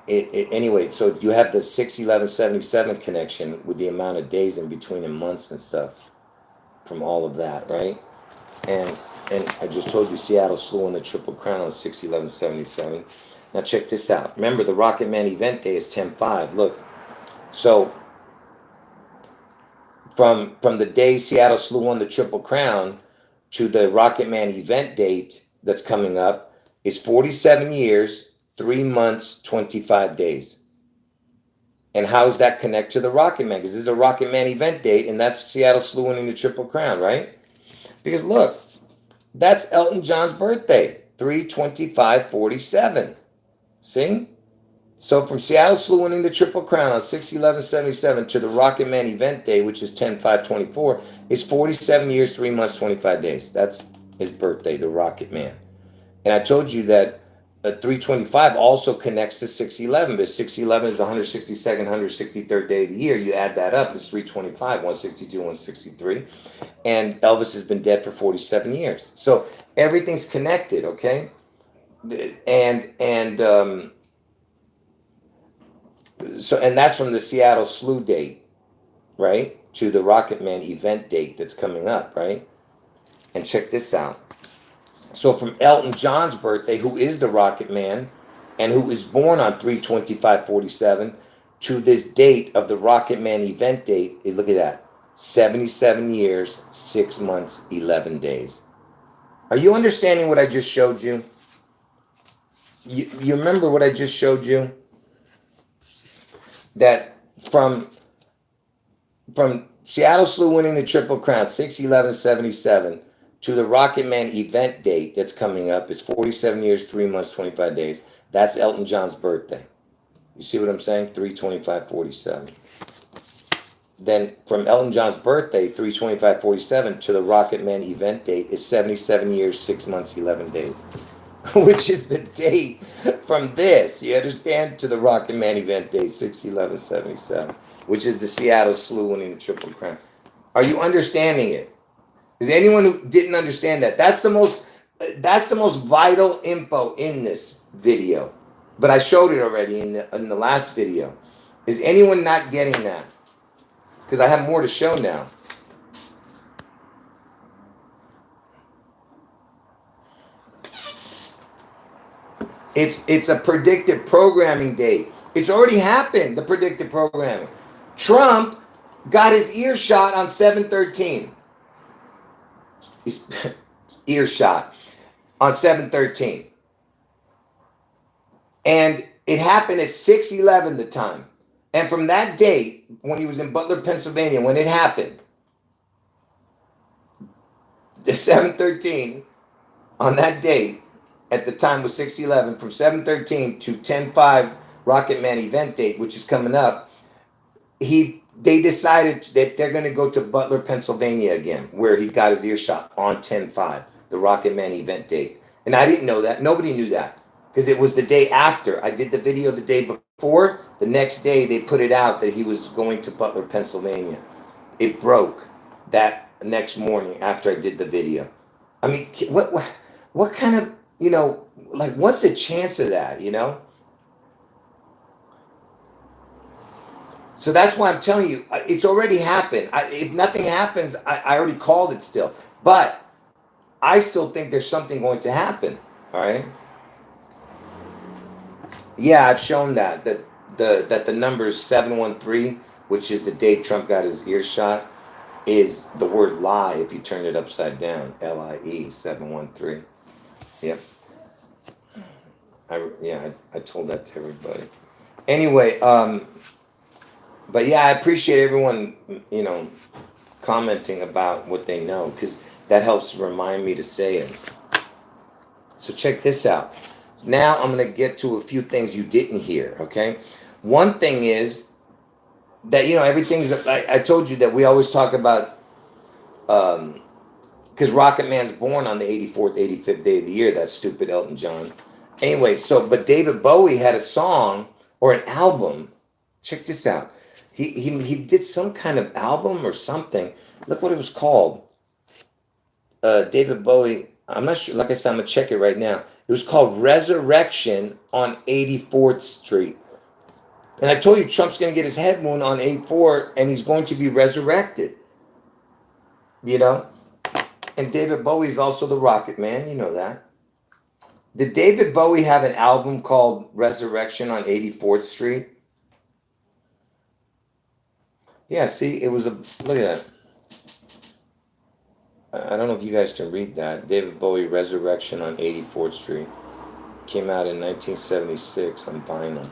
Anyway, so you have the 6/11/77 connection with the amount of days in between and months and stuff from all of that, right? And I just told you Seattle Slew won the Triple Crown on 6/11/77. Now check this out. Remember, the ROCKETMAN event day is 10/5. Look, so from the day Seattle Slew won the Triple Crown to the ROCKETMAN event date that's coming up is 47 years, 3 months, 25 days. And how does that connect to the ROCKETMAN? Because this is a ROCKETMAN event date, and that's Seattle Slew winning the Triple Crown, right? Because look, that's Elton John's birthday, 3/25/47. See? So from Seattle Slew winning the Triple Crown on 6/11/77 to the ROCKETMAN event day, which is 10/5/24, is 47 years, 3 months, 25 days. That's his birthday, the ROCKETMAN. And I told you that 325 also connects to 611, but 611 is the 162nd, 163rd day of the year. You add that up, it's 325, 162, 163. And Elvis has been dead for 47 years. So everything's connected, okay? And that's from the Seattle Slew date, right? To the ROCKETMAN event date that's coming up, right? And check this out. So from Elton John's birthday, who is the ROCKETMAN, and who is born on 3/25/47, to this date of the ROCKETMAN event date, look at that, 77 years, 6 months, 11 days. Are you understanding what I just showed you? You remember what I just showed you? That from Seattle Slew winning the Triple Crown, 6/11/77, to the ROCKETMAN event date that's coming up is 47 years, 3 months, 25 days. That's Elton John's birthday. You see what I'm saying? 3/25/47. Then from Elton John's birthday, 3/25/47, to the ROCKETMAN event date is 77 years, 6 months, 11 days. Which is the date from this, you understand, to the ROCKETMAN event date, 6/11/77, which is the Seattle Slew winning the Triple Crown. Are you understanding it? Is there anyone who didn't understand that? That's the most vital info in this video. But I showed it already in the last video. Is anyone not getting that? Because I have more to show now. It's a predictive programming date. It's already happened, the predictive programming. Trump got his earshot on 7/13. Earshot on 7/13. And it happened at 6/11 the time. And from that date, when he was in Butler, Pennsylvania, when it happened, the 7/13, on that date, at the time was 6/11, from 7/13 to 10/5 ROCKETMAN event date, which is coming up, they decided that they're going to go to Butler, Pennsylvania again, where he got his earshot on 10/5, the ROCKETMAN event date. And I didn't know that. Nobody knew that because it was the day after. I did the video the day before. The next day, they put it out that he was going to Butler, Pennsylvania. It broke that next morning after I did the video. I mean, what kind of, like, what's the chance of that, So that's why I'm telling you, it's already happened. If nothing happens, I already called it still. But I still think there's something going to happen, all right? Yeah, I've shown that the number 713, which is the day Trump got his earshot, is the word lie if you turn it upside down. LIE, 713. Yep. I told that to everybody. Anyway, but yeah, I appreciate everyone, commenting about what they know, because that helps remind me to say it. So check this out. Now I'm going to get to a few things you didn't hear, okay? One thing is that, everything's, I told you that we always talk about, because ROCKETMAN's born on the 84th, 85th day of the year, that stupid Elton John. Anyway, but David Bowie had a song or an album. Check this out. He did some kind of album or something. Look what it was called. David Bowie, I'm not sure. Like I said, I'm going to check it right now. It was called Resurrection on 84th Street. And I told you Trump's going to get his head wound on 84 and he's going to be resurrected. And David Bowie is also the ROCKETMAN. You know that. Did David Bowie have an album called Resurrection on 84th Street? Yeah, see, it was look at that. I don't know if you guys can read that. David Bowie, Resurrection on 84th Street. Came out in 1976 on vinyl.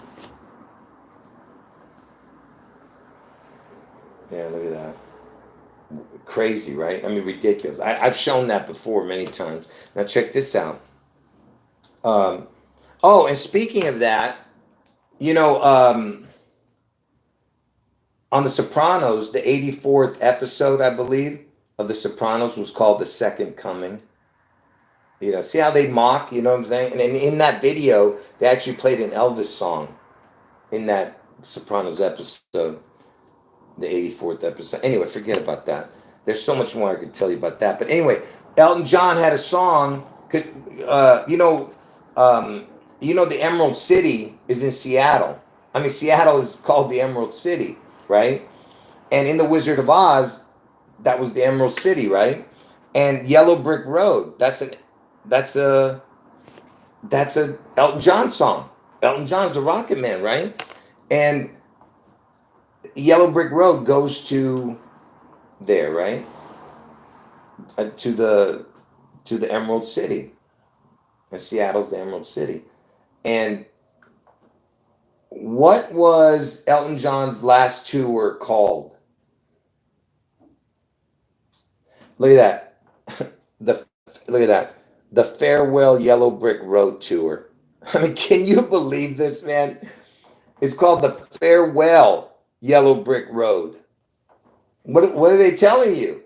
Yeah, look at that. Crazy, right? I mean, ridiculous. I've shown that before many times. Now check this out. And speaking of that, on The Sopranos, the 84th episode, I believe, of The Sopranos was called The Second Coming. You know, see how they mock, you know what I'm saying? And in that video, they actually played an Elvis song in that Sopranos episode, the 84th episode. Anyway, forget about that. There's so much more I could tell you about that. But anyway, Elton John had a song. You know, the Emerald City is in Seattle. I mean, Seattle is called the Emerald City, right? And in The Wizard of Oz, that was the Emerald City, right? And Yellow Brick Road, that's a Elton John song. Elton John's the Rocket Man, right? And Yellow Brick Road goes to there, right? To the Emerald City. And Seattle's the Emerald City. And what was Elton John's last tour called? Look at that. Look at that. The Farewell Yellow Brick Road Tour. I mean, can you believe this, man? It's called the Farewell Yellow Brick Road. What are they telling you?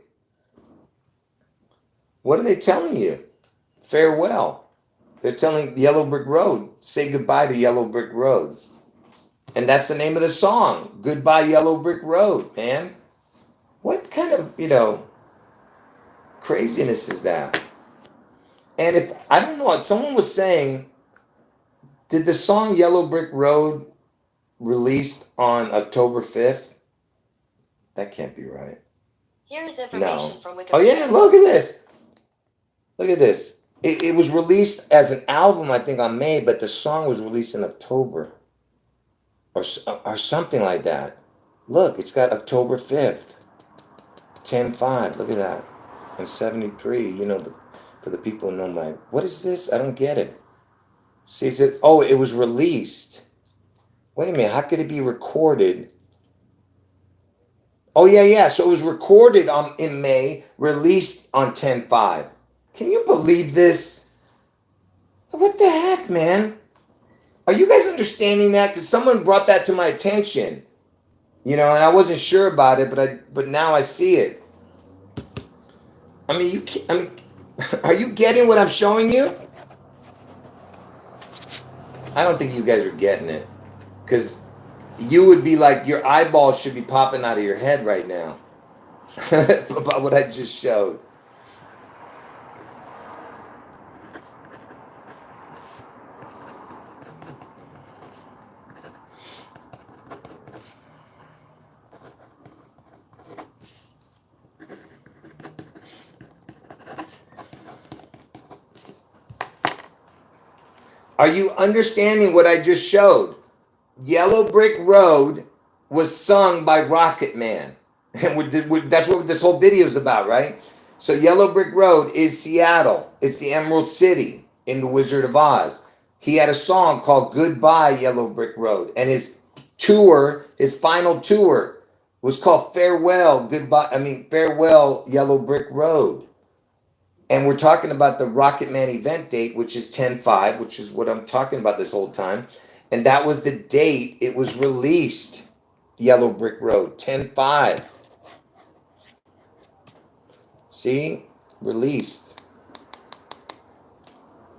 What are they telling you? Farewell. They're telling Yellow Brick Road, say goodbye to Yellow Brick Road. And that's the name of the song, Goodbye Yellow Brick Road, man. What kind of, craziness is that? And if, I don't know, someone was saying, did the song Yellow Brick Road released on October 5th? That can't be right. Here is information from Wikipedia. Oh yeah, look at this. Look at this. It was released as an album, I think, on May, but the song was released in October. Or something like that. Look, it's got October 5th. 10/5. Look at that. And 73, for the people who know what is this? I don't get it. See, it said, oh, it was released. Wait a minute, how could it be recorded? Oh, yeah. So it was recorded in May, released on 10/5. Can you believe this? What the heck, man? Are you guys understanding that? Because someone brought that to my attention. And I wasn't sure about it, but now I see it. I mean, are you getting what I'm showing you? I don't think you guys are getting it. Because you would be like, your eyeballs should be popping out of your head right now. About what I just showed. Are you understanding what I just showed? Yellow Brick Road was sung by ROCKETMAN. And that's what this whole video is about, right? So Yellow Brick Road is Seattle. It's the Emerald City in The Wizard of Oz. He had a song called Goodbye Yellow Brick Road. And his final tour was called Farewell Yellow Brick Road. And we're talking about the ROCKETMAN event date, which is 10/5, which is what I'm talking about this whole time. And that was the date it was released. Yellow Brick Road, 10/5. See? Released.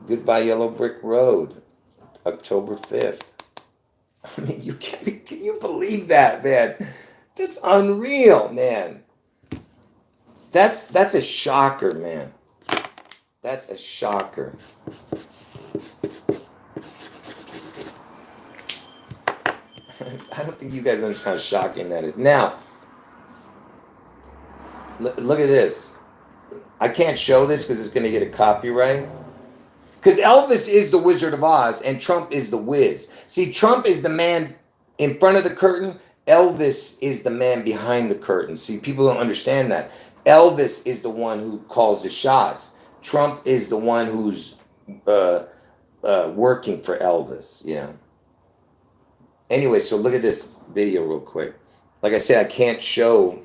Goodbye Yellow Brick Road, October 5th. I mean, can you believe that, man? That's unreal, man. That's a shocker, man. That's a shocker. I don't think you guys understand how shocking that is. Now, look at this. I can't show this because it's going to get a copyright. Because Elvis is the Wizard of Oz and Trump is the Wiz. See, Trump is the man in front of the curtain. Elvis is the man behind the curtain. See, people don't understand that. Elvis is the one who calls the shots. Trump is the one who's working for Elvis, Anyway, so look at this video real quick. Like I said, I can't show.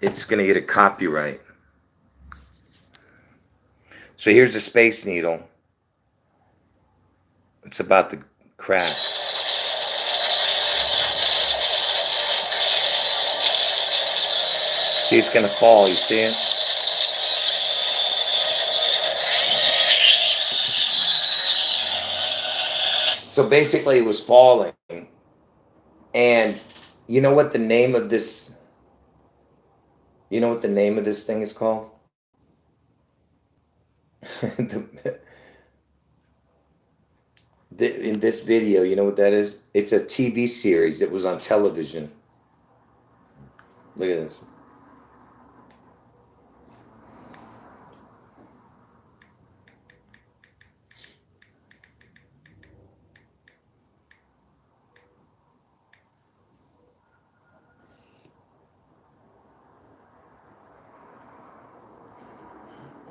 It's going to get a copyright. So here's the Space Needle. It's about to crack. See, it's going to fall. You see it? So basically, it was falling, and you know what the name of this? You know what the name of this thing is called? the, in this video, you know what that is? It's a TV series. It was on television. Look at this.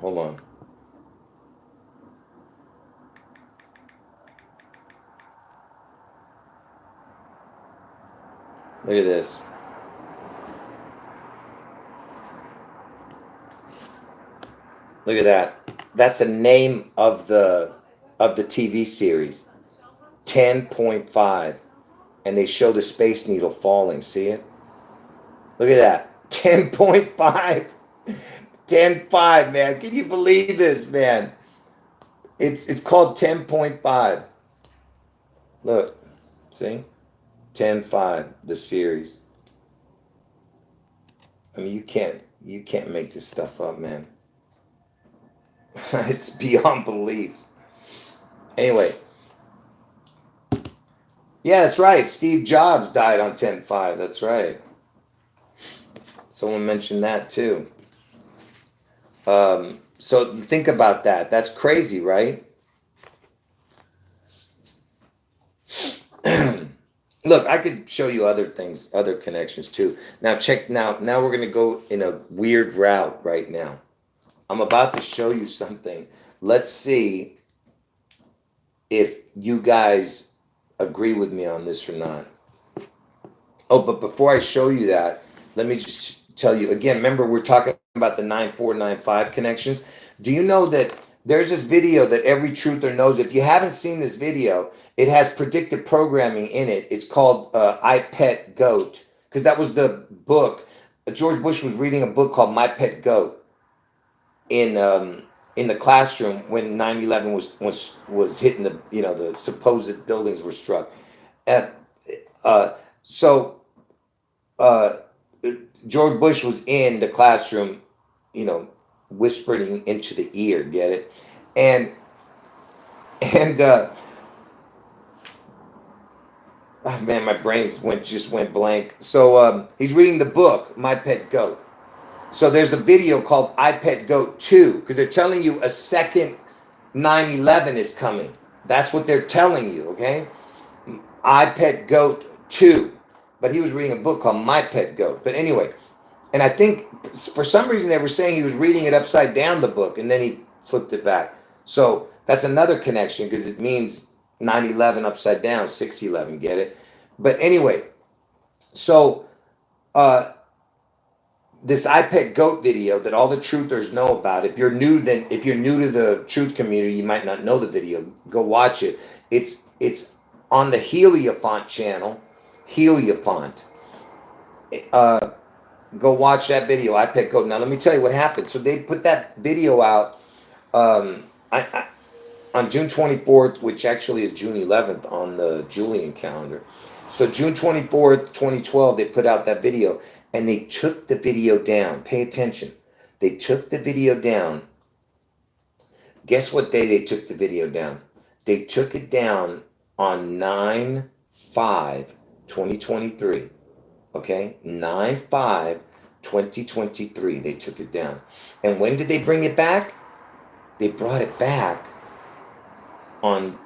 Hold on. Look at this. Look at that. That's the name of the TV series. 10.5. And they show the Space Needle falling. See it? Look at that. 10.5. 10.5, man. Can you believe this, man? It's called 10.5. Look. See? 10.5, the series. I mean, you can't make this stuff up, man. It's beyond belief. Anyway. Yeah, that's right. Steve Jobs died on 10.5. That's right. Someone mentioned that too. So think about that. That's crazy, right? Look, I could show you other things, other connections too. Now check. Now we're going to go in a weird route right now. I'm about to show you something. Let's see if you guys agree with me on this or not. Oh, but before I show you that, let me just tell you again. Remember, we're talking about the 9495 connections. Do you know that there's this video that every truther knows? If you haven't seen this video, it has predictive programming in it. It's called I Pet Goat, because that was the book. George Bush was reading a book called My Pet Goat in the classroom when 9/11 was hitting the the supposed buildings were struck. So George Bush was in the classroom, whispering into the ear. Get it? And oh man, my brain just went blank. So he's reading the book My Pet Goat. So there's a video called I Pet Goat 2, because they're telling you a second 9/11 is coming. That's what they're telling you, okay? I Pet Goat 2. But he was reading a book called My Pet Goat. But anyway, and I think for some reason they were saying he was reading it upside down, the book, and then he flipped it back. So that's another connection, because it means 9/11 upside down, 6/11, get it? But anyway, so this I Pet Goat video that all the truthers know about. If you're new to the truth community, you might not know the video. Go watch it. It's on the Heliofont channel. Heliofont. Go watch that video, I Pet Goat. Now let me tell you what happened. So they put that video out on June 24th, which actually is June 11th on the Julian calendar. So June 24th, 2012, they put out that video. And they took the video down. Pay attention. They took the video down. Guess what day they took the video down? They took it down on 9/5/2023. Okay? 9/5/2023. They took it down. And when did they bring it back? They brought it back on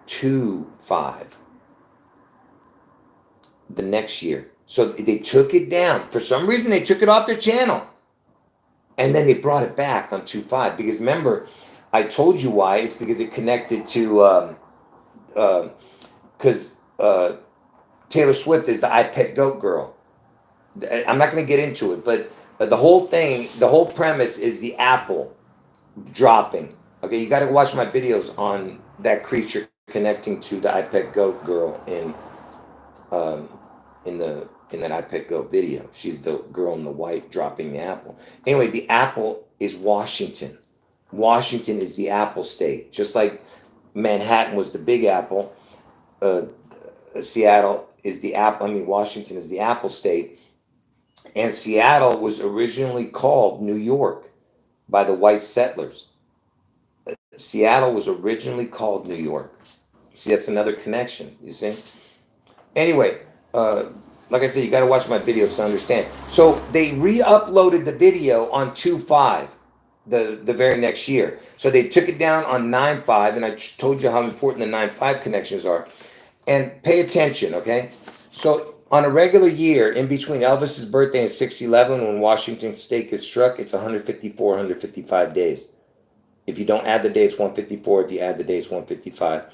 2/5. The next year. So they took it down. For some reason, they took it off their channel. And then they brought it back on 2/5. Because remember, I told you why. It's because it connected to, because Taylor Swift is the I Pet Goat girl. I'm not going to get into it, but the whole thing, the whole premise is the apple dropping. Okay, you got to watch my videos on that creature connecting to the I Pet Goat girl in that I Pet Goat video. She's the girl in the white dropping the apple. Anyway, the apple is Washington. Washington is the apple state. Just like Manhattan was the Big Apple, Seattle is the Apple. I mean, Washington is the Apple state, and Seattle was originally called New York by the white settlers. Seattle was originally called New York. See, that's another connection. You see. Anyway, like I said, you got to watch my videos to understand. So they re-uploaded the video on 2/5, the very next year. So they took it down on 9/5, and I told you how important the 9/5 connections are. And pay attention, okay? So on a regular year, in between Elvis's birthday and 6/11, when Washington State gets struck, it's 154, 155 days. If you don't add the day, it's 154. If you add the day, it's 155.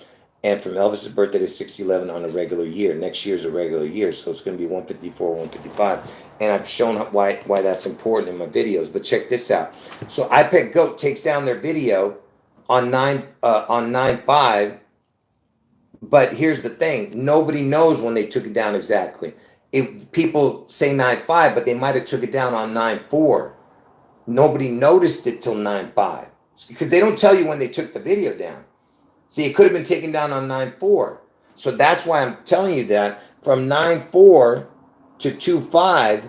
And from Elvis's birthday to 6/11 on a regular year. Next year is a regular year, so it's going to be 154, 155. And I've shown why that's important in my videos. But check this out. So iPet Goat takes down their video on 9/5. But here's the thing: nobody knows when they took it down exactly. People say 9/5, but they might have took it down on 9/4. Nobody noticed it till 9/5 because they don't tell you when they took the video down. See, it could have been taken down on 9/4. So that's why I'm telling you that from 9/4 to 2/5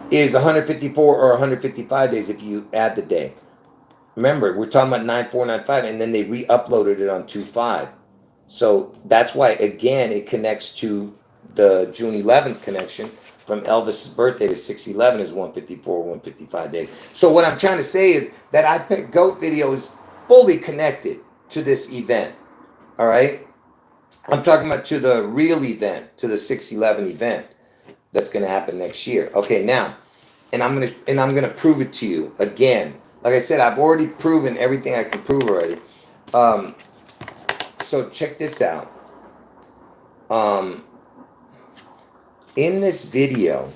is 154 or 155 days if you add the day. Remember, we're talking about 9/4, 9/5, and then they re-uploaded it on 2/5. So that's why, again, it connects to the June 11th connection. From Elvis's birthday to 6/11 is 154, 155 days. So what I'm trying to say is that iPet Goat video is fully connected to this event. All right? I'm talking about to the real event, to the 6/11 event that's going to happen next year. Okay, now, and I'm gonna prove it to you again. Like I said, I've already proven everything I can prove already. So check this out. In this video,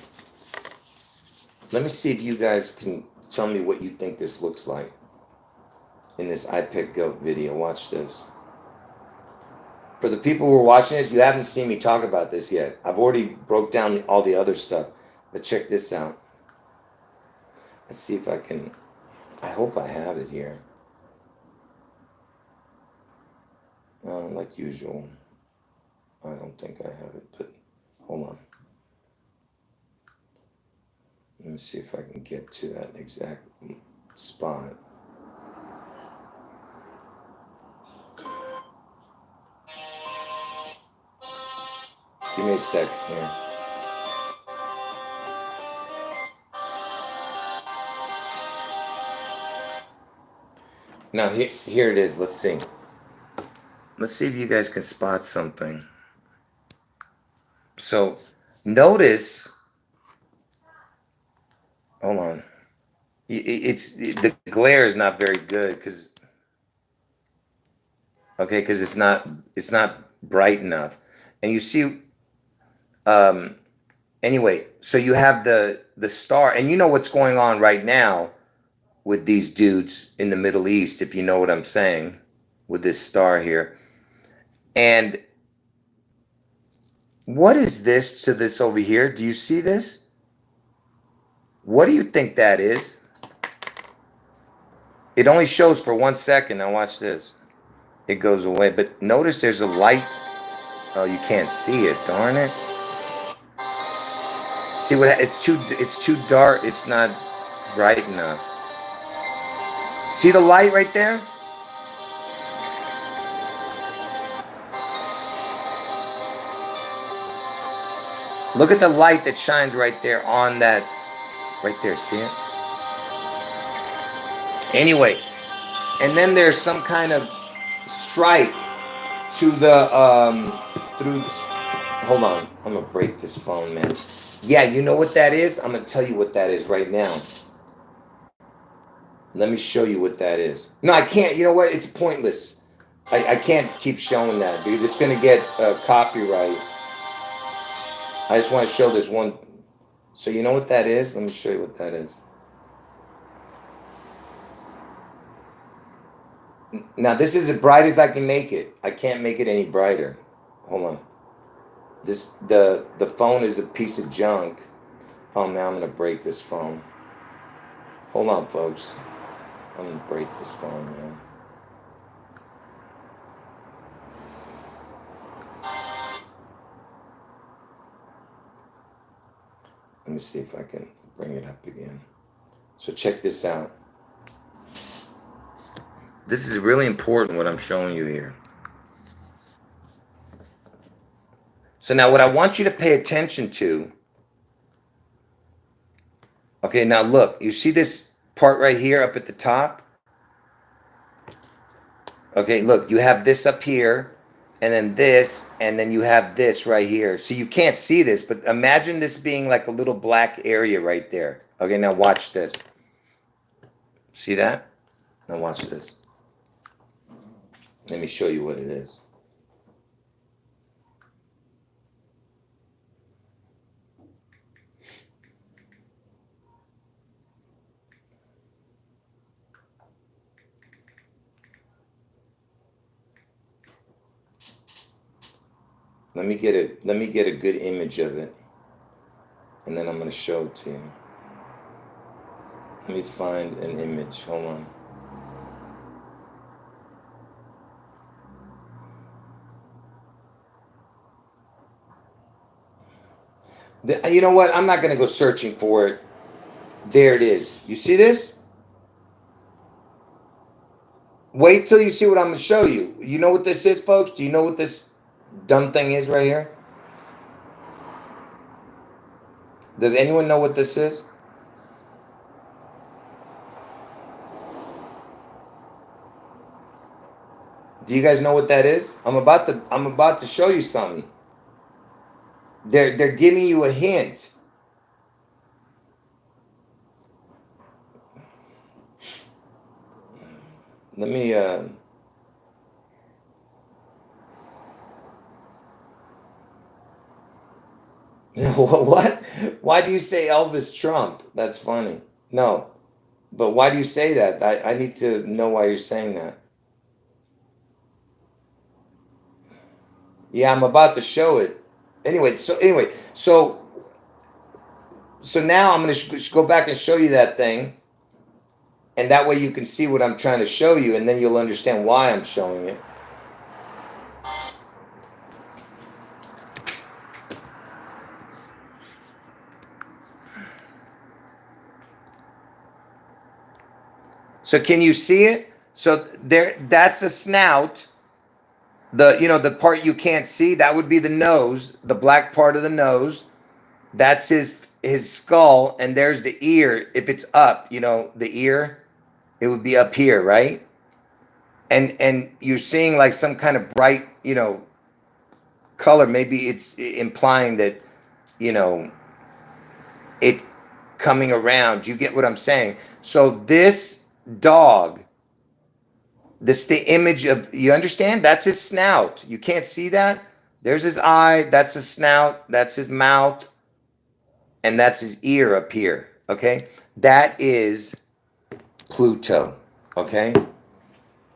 let me see if you guys can tell me what you think this looks like. In this iPet Goat video, watch this. For the people who are watching this, you haven't seen me talk about this yet. I've already broke down all the other stuff, but check this out. Let's see if I can. I hope I have it here. Like usual, I don't think I have it, but hold on. Let me see if I can get to that exact spot. Give me a second here. Now here it is. Let's see. Let's see if you guys can spot something. So notice. Hold on. The glare is not very good because it's not bright enough. And you see, anyway, so you have the star, and you know what's going on right now with these dudes in the Middle East, if you know what I'm saying, with this star here. And what is this to this over here? Do you see this? What do you think that is? It only shows for 1 second. Now watch this. It goes away. But notice there's a light. Oh, you can't see it. Darn it. See what? It's too dark. It's not bright enough. See the light right there? Look at the light that shines right there on that. Right there, see it? Anyway, and then there's some kind of strike to the through. Hold on, I'm gonna break this phone, man. Yeah, you know what that is? I'm gonna tell you what that is right now. Let me show you what that is. No, I can't. You know what? It's pointless. I can't keep showing that because it's gonna get copyright. I just want to show this one. So you know what that is? Let me show you what that is. Now this is as bright as I can make it. I can't make it any brighter. Hold on. The phone is a piece of junk. Oh man, I'm gonna break this phone. Hold on, folks. I'm gonna break this phone, man. Let me see if I can bring it up again. So check this out. This is really important what I'm showing you here. So now what I want you to pay attention to, okay, now look, you see this part right here up at the top? Okay, look, you have this up here, and then this, and then you have this right here. So you can't see this, but imagine this being like a little black area right there. Okay, now watch this. See that? Now watch this. Let me show you what it is. Let me get a good image of it, and then I'm going to show it to you. Let me find an image. Hold on. You know what? I'm not going to go searching for it. There it is. You see this? Wait till you see what I'm going to show you. You know what this is, folks? Do you know what this dumb thing is right here? Does anyone know what this is? Do you guys know what that is? I'm about to show you something. They're giving you a hint. Let me what? Why do you say Elvis Trump? That's funny. No. But why do you say that? I need to know why you're saying that. Yeah, I'm about to show it. Anyway, so now I'm going to go back and show you that thing. And that way you can see what I'm trying to show you, and then you'll understand why I'm showing it. So can you see it? So that's the snout. The part you can't see, that would be the nose, the black part of the nose. That's his skull, and there's the ear. If it's up, the ear, it would be up here, right? And you're seeing like some kind of bright, color. Maybe it's implying that, it coming around. You get what I'm saying? So this dog, this the image of, you understand? That's his snout. You can't see that? There's his eye, that's his snout, that's his mouth, and that's his ear up here, okay? That is Pluto, okay?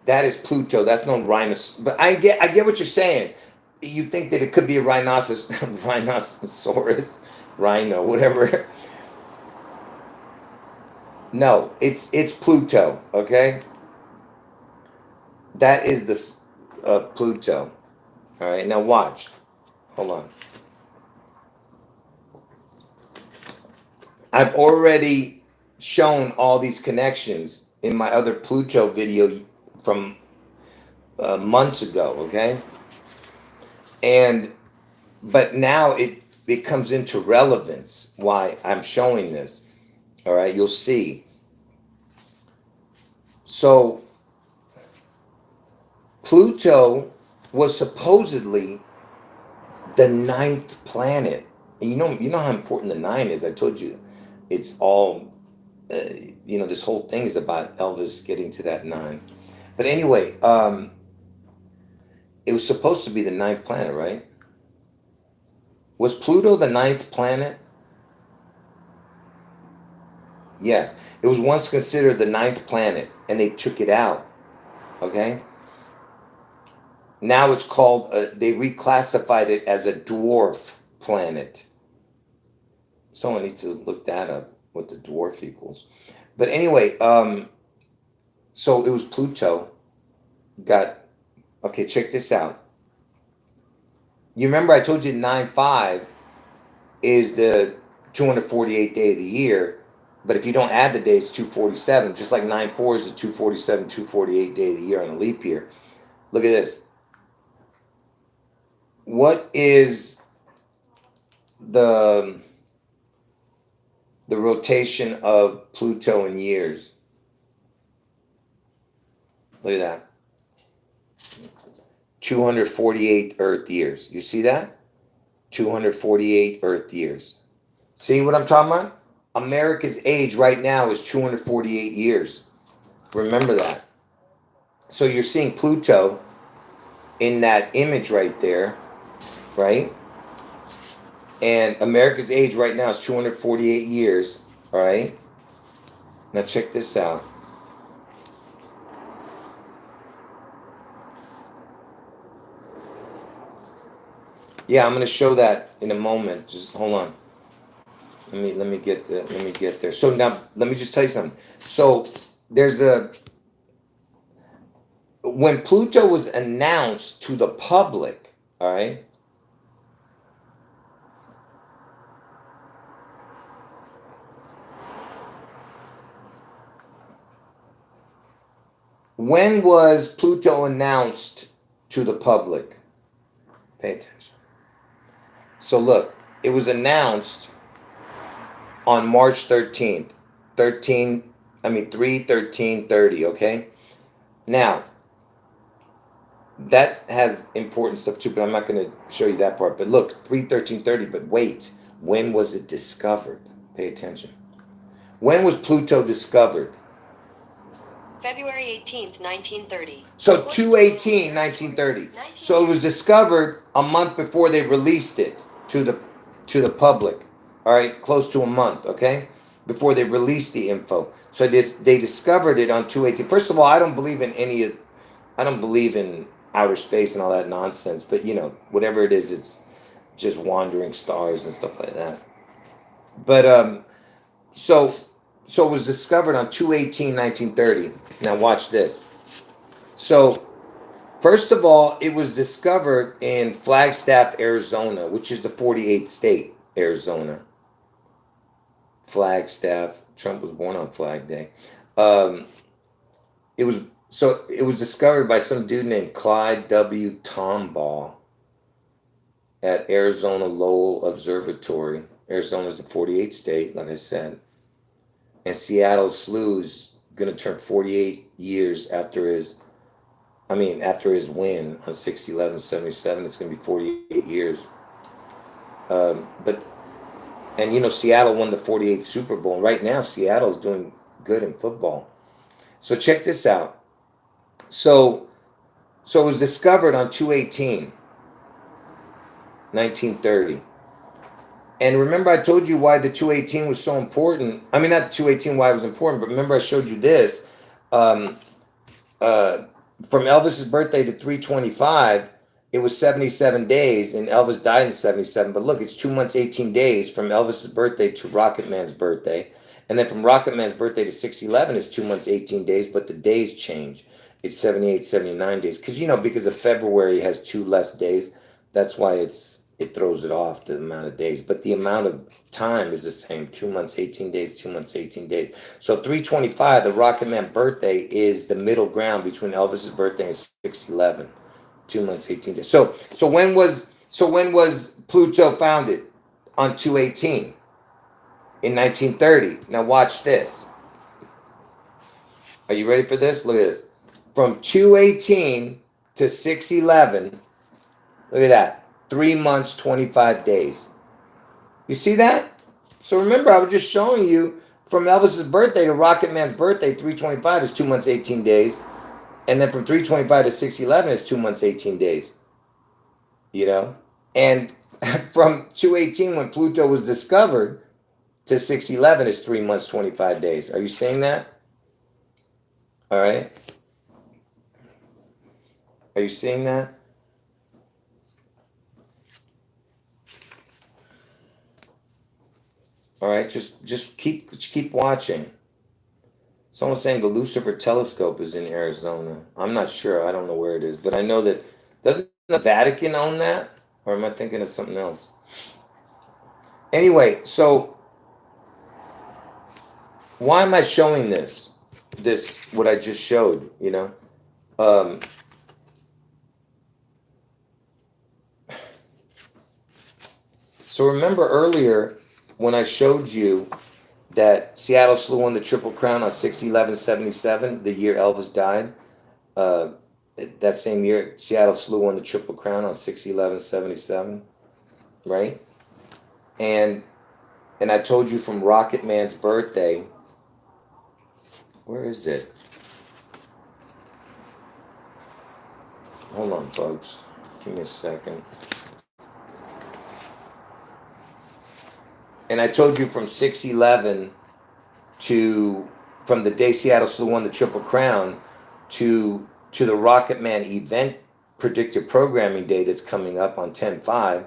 That is Pluto. That's no rhinoceros. But I get what you're saying. You think that it could be a rhinoceros, rhino, whatever. No, it's Pluto, okay? That is the Pluto. All right, now watch. Hold on. I've already shown all these connections in my other Pluto video from months ago, okay? But now it comes into relevance why I'm showing this. All right, you'll see. So Pluto was supposedly the 9th planet. And you know how important the 9 is. I told you, it's all, this whole thing is about Elvis getting to that 9. But anyway, it was supposed to be the 9th planet, right? Was Pluto the 9th planet? Yes. It was once considered the 9th planet, and they took it out. Okay? Now it's called, they reclassified it as a dwarf planet. Someone needs to look that up, what the dwarf equals. But anyway, so it was Pluto. Okay, check this out. You remember I told you 9-5 is the 248th day of the year. But if you don't add the days, 247. Just like 9/4 is the 247, 248 day of the year on a leap year. Look at this. What is the rotation of Pluto in years? Look at that. 248 Earth years. You see that? 248 Earth years. See what I'm talking about? America's age right now is 248 years. Remember that. So you're seeing Pluto in that image right there, right? And America's age right now is 248 years, all right? Now check this out. Yeah, I'm going to show that in a moment. Just hold on. Let me get there. So now let me just tell you something. So there's when Pluto was announced to the public, all right? When was Pluto announced to the public? Pay attention. So look, it was announced on March 13th, 3/13/30, okay? Now, that has important stuff too, but I'm not going to show you that part. But look, 3/13/30, but wait, when was it discovered? Pay attention. When was Pluto discovered? February 18th, 1930. So 2/18/1930. So it was discovered a month before they released it to the public. All right, close to a month, okay? Before they released the info. So they discovered it on 2/18. First of all, I don't believe in outer space and all that nonsense, but you know, whatever it is, it's just wandering stars and stuff like that. But so it was discovered on 2/18/1930. Now watch this. So first of all, it was discovered in Flagstaff, Arizona, which is the 48th state, Arizona. Flagstaff. Trump was born on Flag Day. It was discovered by some dude named Clyde W. Tombaugh at Arizona Lowell Observatory. Arizona is the 48th state, like I said. And Seattle's Slew is going to turn 48 years after his win on 6/11/77. It's going to be 48 years. And you know, Seattle won the 48th Super Bowl. Right now, Seattle's doing good in football. So check this out. So it was discovered on 2/18/1930. And remember I told you why the 2/18 was so important. I mean, not 2/18 why it was important, but remember I showed you this. From Elvis's birthday to 3/25, it was 77 days, and Elvis died in 77. But look, it's 2 months, 18 days from Elvis's birthday to ROCKETMAN's birthday. And then from ROCKETMAN's birthday to 6/11 is 2 months, 18 days, but the days change. It's 78, 79 days. Because, you know, because of February has 2 less days. That's why it throws it off, the amount of days. But the amount of time is the same. 2 months, 18 days, 2 months, 18 days. So 3/25, the ROCKETMAN birthday, is the middle ground between Elvis's birthday and 6/11. 2 months, 18 days. So when was Pluto founded? On 2/18 in 1930. Now watch this. Are you ready for this? Look at this. From 2/18 to 6/11, look at that. 3 months, 25 days. You see that? So remember, I was just showing you from Elvis's birthday to ROCKETMAN's birthday, 3/25 is 2 months, 18 days. And then from 3/25 to 6/11 is 2 months, 18 days. You know? And from 2/18, when Pluto was discovered, to 6/11 is 3 months, 25 days. Are you seeing that? All right. Are you seeing that? All right, just keep watching. Someone's saying the Lucifer telescope is in Arizona. I'm not sure. I don't know where it is, but I know that, doesn't the Vatican own that? Or am I thinking of something else? Anyway, so why am I showing this? What I just showed, you know? So remember earlier when I showed you that Seattle Slew won the Triple Crown on 6/11/77, the year Elvis died. That same year, Seattle Slew won the Triple Crown on 6/11/77, right? And I told you from ROCKETMAN's birthday. Where is it? Hold on, folks. Give me a second. And I told you from 6/11 from the day Seattle Slew won the Triple Crown to the ROCKETMAN event predictive programming day that's coming up on 10/5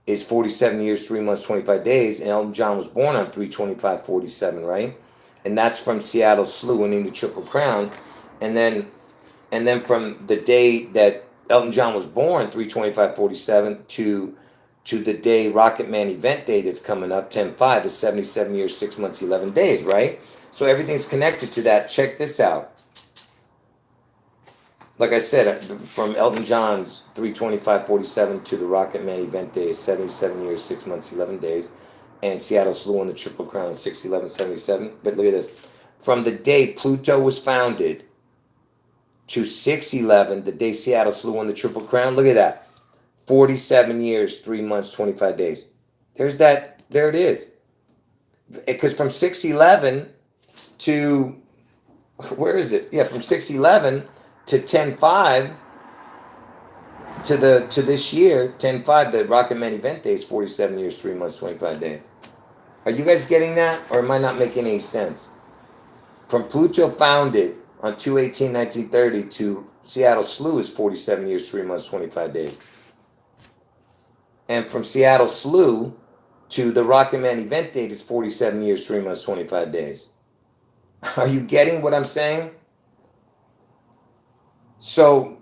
is 47 years, 3 months, 25 days. And Elton John was born on 3/25/47, right? And that's from Seattle Slew winning the Triple Crown. And then from the day that Elton John was born, 3/25/47, to the day ROCKETMAN event day that's coming up, 10/5, is 77 years, 6 months, 11 days, right? So everything's connected to that. Check this out. Like I said, from Elton John's 3/25/47 to the ROCKETMAN event day is 77 years, 6 months, 11 days. And Seattle Slew won the Triple Crown 6/11/77. But look at this. From the day Pluto was founded to 6/11, the day Seattle Slew won the Triple Crown, look at that. 47 years, 3 months, 25 days. There's that. There it is. Because from 6/11 to, where is it? Yeah, from 6/11 to 10/5 to this year, 10/5, the ROCKETMAN event day is 47 years, 3 months, 25 days. Are you guys getting that? Or am I not making any sense? From Pluto founded on 2/18/1930 to Seattle Slew is 47 years, 3 months, 25 days. And from Seattle Slew to the ROCKETMAN event date is 47 years, 3 months, 25 days. Are you getting what I'm saying? So,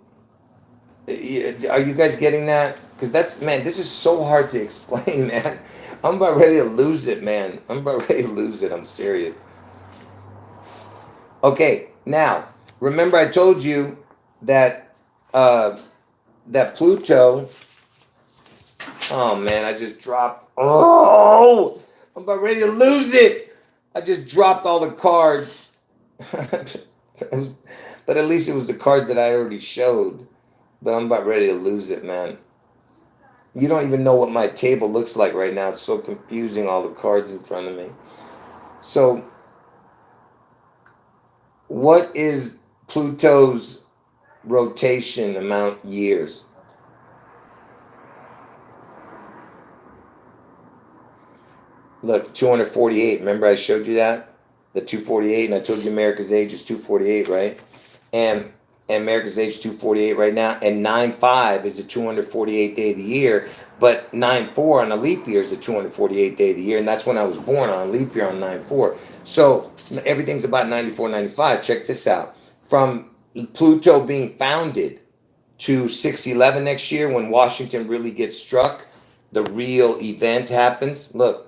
are you guys getting that? Because that's, man, this is so hard to explain, man. I'm about ready to lose it, man. I'm about ready to lose it. I'm serious. Okay, now, remember I told you that Pluto... Oh, man, I just dropped... Oh! I'm about ready to lose it! I just dropped all the cards. But at least it was the cards that I already showed. But I'm about ready to lose it, man. You don't even know what my table looks like right now. It's so confusing, all the cards in front of me. So, what is Pluto's rotation amount years? Look, 248. Remember I showed you that? The 248, and I told you America's age is 248, right? And America's age is 248 right now. And 9/5 is the 248th day of the year. But 9/4 on a leap year is the 248th day of the year. And that's when I was born, on a leap year on 9/4. So everything's about 94, 95. Check this out. From Pluto being founded to 6/11 next year, when Washington really gets struck, the real event happens. Look.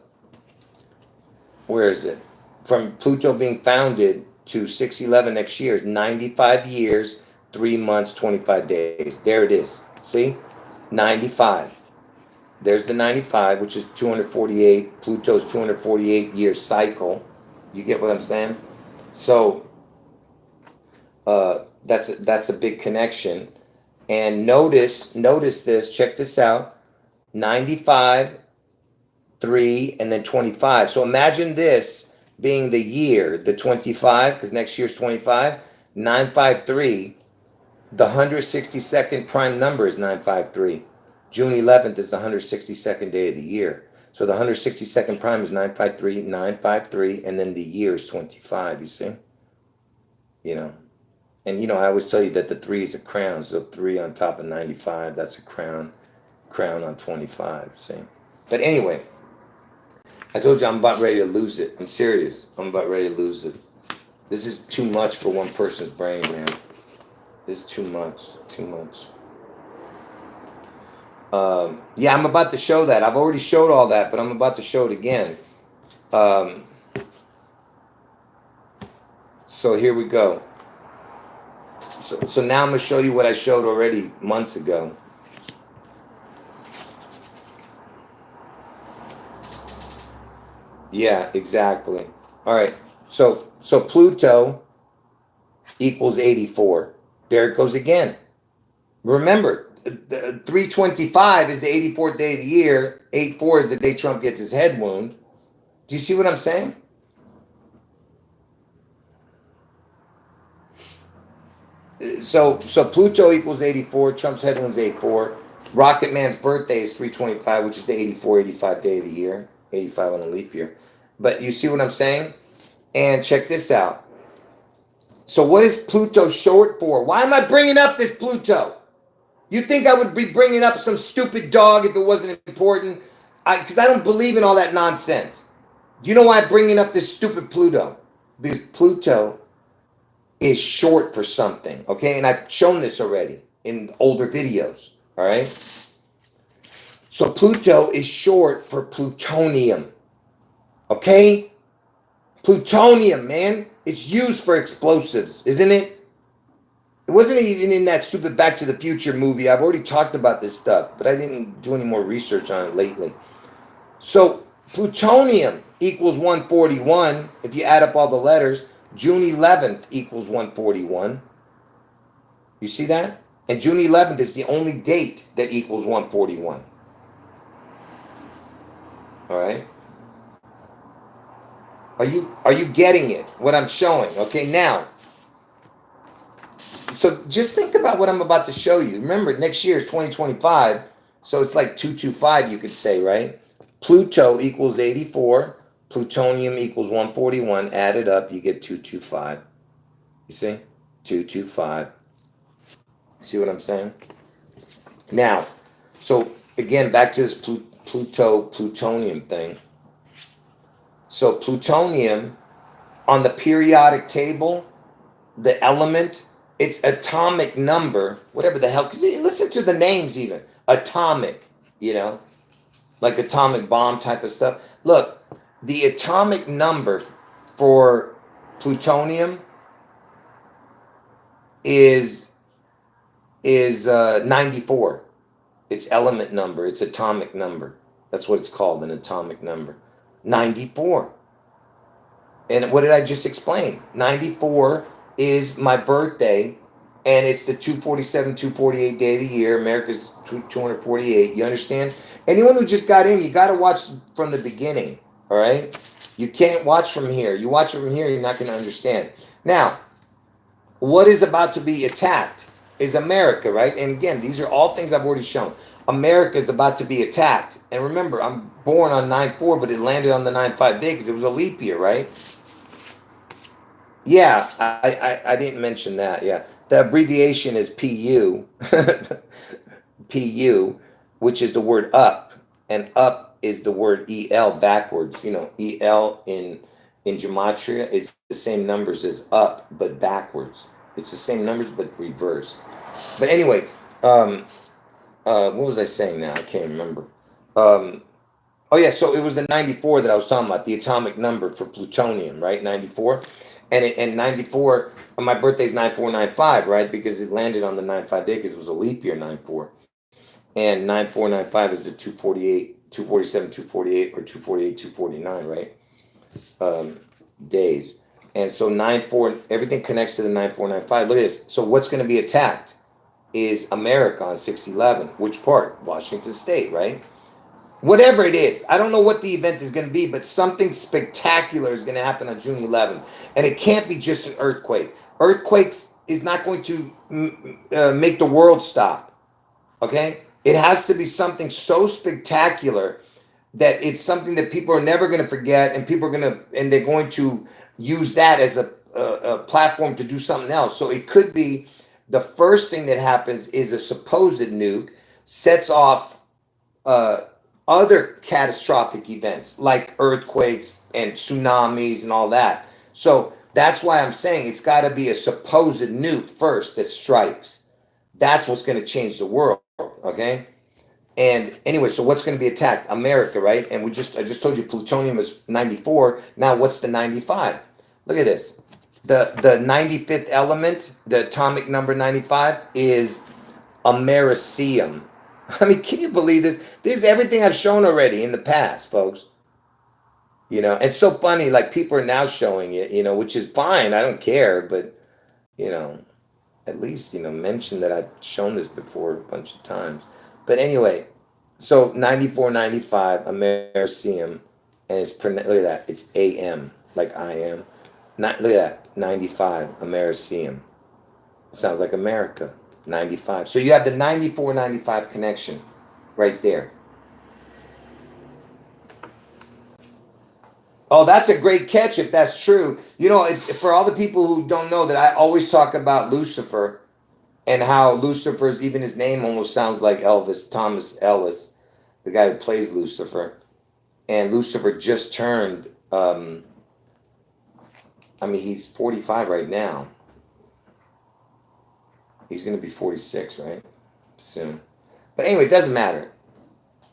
Where is it? From Pluto being founded to 6/11 next year is 95 years, 3 months, 25 days. There it is. See? 95. There's the 95, which is 248. Pluto's 248-year cycle. You get what I'm saying? So that's a big connection. And notice this. Check this out. 95, 3, and then 25. So imagine this being the year, the 25, because next year's 25. 953. The 162nd prime number is 953. June 11th is the 162nd day of the year. So the 162nd prime is 953, 953, and then the year is 25, you see? You know. And, you know, I always tell you that the 3 is a crown. So 3 on top of 95, that's a crown. Crown on 25, see? But anyway, I told you I'm about ready to lose it. I'm serious. I'm about ready to lose it. This is too much for one person's brain, man. This is too much. Too much. Yeah, I'm about to show that. I've already showed all that, but I'm about to show it again. So here we go. So now I'm going to show you what I showed already months ago. Yeah, exactly. All right. So Pluto equals 84. There it goes again. Remember, 325 is the 84th day of the year. 84 is the day Trump gets his head wound. Do you see what I'm saying? So Pluto equals 84. Trump's head wound's 84. ROCKETMAN's birthday is 325, which is the 85 day of the year. 85 on a leap year. But you see what I'm saying? And check this out. So what is Pluto short for? Why am I bringing up this Pluto? You think I would be bringing up some stupid dog if it wasn't important? Because I don't believe in all that nonsense. Do you know why I'm bringing up this stupid Pluto? Because Pluto is short for something, okay? And I've shown this already in older videos, all right? So Pluto is short for plutonium, okay? Plutonium, man. It's used for explosives, isn't it? It wasn't even in that stupid Back to the Future movie. I've already talked about this stuff, but I didn't do any more research on it lately. So plutonium equals 141. If you add up all the letters, June 11th equals 141. You see that? And June 11th is the only date that equals 141. All right? Are you getting it? What I'm showing? Okay, now. So just think about what I'm about to show you. Remember, next year is 2025, so it's like 225, you could say, right? Pluto equals 84. Plutonium equals 141. Add it up, you get 225. You see? 225. See what I'm saying? Now, so again, back to this plutonium thing. So plutonium, on the periodic table, the element, its atomic number, whatever the hell, because listen to the names even. Atomic, you know, like atomic bomb type of stuff. Look, the atomic number for plutonium is 94. Its element number, its atomic number. That's what it's called, an atomic number. 94. And what did I just explain? 94 is my birthday, and it's the 247, 248 day of the year. America's 248. You understand? Anyone who just got in, you got to watch from the beginning, all right? You can't watch from here. You watch from here, you're not going to understand. Now, what is about to be attacked is America, right? And again, these are all things I've already shown. America is about to be attacked. And remember, I'm born on 9/4, but it landed on the 9/5 day because it was a leap year, right? Yeah, I didn't mention that. Yeah, the abbreviation is PU, PU, which is the word up, and up is the word EL backwards. You know, EL in gematria is the same numbers as up, but backwards. It's the same numbers, but reversed. But anyway, what was I saying now? I can't remember. Oh yeah, so it was the 94 that I was talking about, the atomic number for plutonium, right? 94. And 94, my birthday's 9495, right? Because it landed on the 9/5 day because it was a leap year 94. And 9495 is the 248, 247, 248, or 248, 249, right? Days. And so 94, everything connects to the 9495. Look at this. So what's going to be attacked is America on 6/11. Which part? Washington State, right? Whatever it is, I don't know what the event is going to be, but something spectacular is going to happen on June 11th. And it can't be just an earthquake. Earthquakes is not going to make the world stop, okay? It has to be something so spectacular that it's something that people are never going to forget, and people are going to, and they're going to use that as a platform to do something else. So it could be the first thing that happens is a supposed nuke sets off other catastrophic events like earthquakes and tsunamis and all that. So that's why I'm saying it's got to be a supposed nuke first that strikes. That's what's going to change the world, okay? And anyway, so what's going to be attacked? America, right? And I just told you plutonium is 94. Now what's the 95? Look at this. the 95th element, the atomic number 95, is Americium. I mean, can you believe this? This is everything I've shown already in the past, folks. You know, it's so funny, like people are now showing it, you know, which is fine. I don't care, but you know, at least, you know, mention that I've shown this before a bunch of times. But anyway, so 94, 95, Americium, and it's look at that, it's AM, like I am. Not look at that, 95, Americium. Sounds like America, 95. So you have the 94, 95 connection right there. Oh, that's a great catch if that's true. You know, for all the people who don't know that, I always talk about Lucifer and how Lucifer's, even his name almost sounds like Elvis, Thomas Ellis, the guy who plays Lucifer. And Lucifer just turned, I mean, he's 45 right now. He's going to be 46, right? Soon. But anyway, it doesn't matter.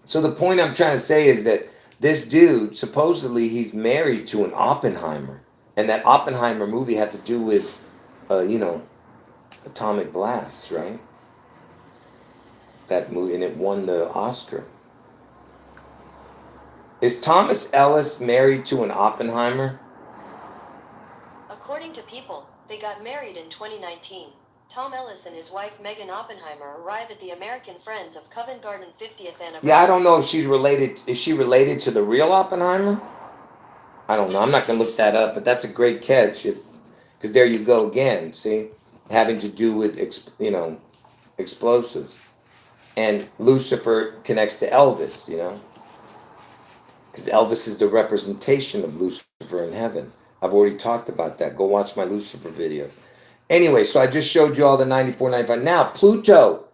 So the point I'm trying to say is that this dude, supposedly he's married to an Oppenheimer. And that Oppenheimer movie had to do with, you know, atomic blasts, right? That movie, and it won the Oscar. Is Thomas Ellis married to an Oppenheimer? According to People, they got married in 2019. Tom Ellis and his wife Megan Oppenheimer arrive at the American Friends of Covent Garden 50th anniversary. Yeah, I don't know if she's related. Is she related to the real Oppenheimer? I don't know. I'm not going to look that up, but that's a great catch. Because there you go again, see? Having to do with, you know, explosives. And Lucifer connects to Elvis, you know? Because Elvis is the representation of Lucifer in heaven. I've already talked about that. Go watch my Lucifer videos. Anyway, so I just showed you all the 94, 95. Now, Pluto.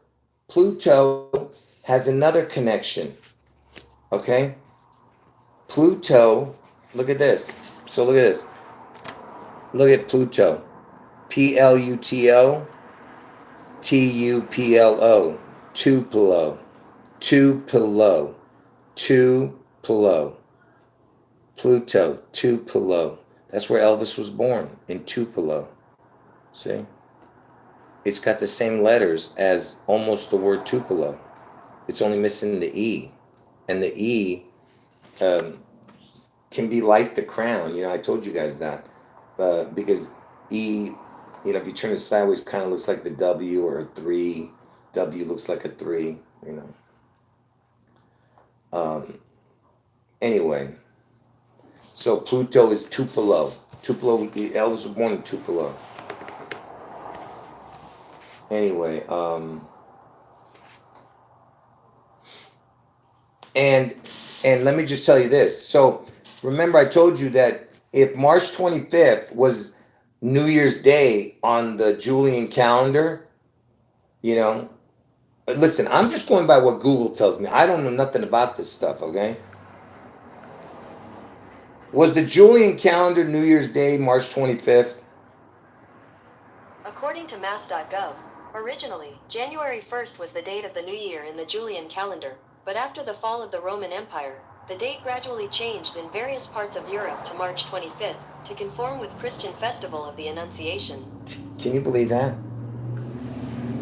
Pluto has another connection. Okay? Pluto, look at this. So look at this. Look at Pluto. Pluto. Tuplo. Tupelo. Tupelo. Tupelo. Pluto. Tupelo. That's where Elvis was born, in Tupelo. See? It's got the same letters as almost the word Tupelo. It's only missing the E. And the E can be like the crown. You know, I told you guys that. Because E, you know, if you turn it sideways, kind of looks like the W or a 3. W looks like a 3, you know. Anyway. So Pluto is Tupelo. Tupelo, Elvis was born in Tupelo. Anyway, and let me just tell you this. So remember I told you that if March 25th was New Year's Day on the Julian calendar, you know, listen, I'm just going by what Google tells me. I don't know nothing about this stuff, okay? Was the Julian calendar New Year's Day March 25th? According to mass.gov, originally, January 1st was the date of the new year in the Julian calendar, but after the fall of the Roman Empire, the date gradually changed in various parts of Europe to March 25th, to conform with Christian festival of the Annunciation. Can you believe that?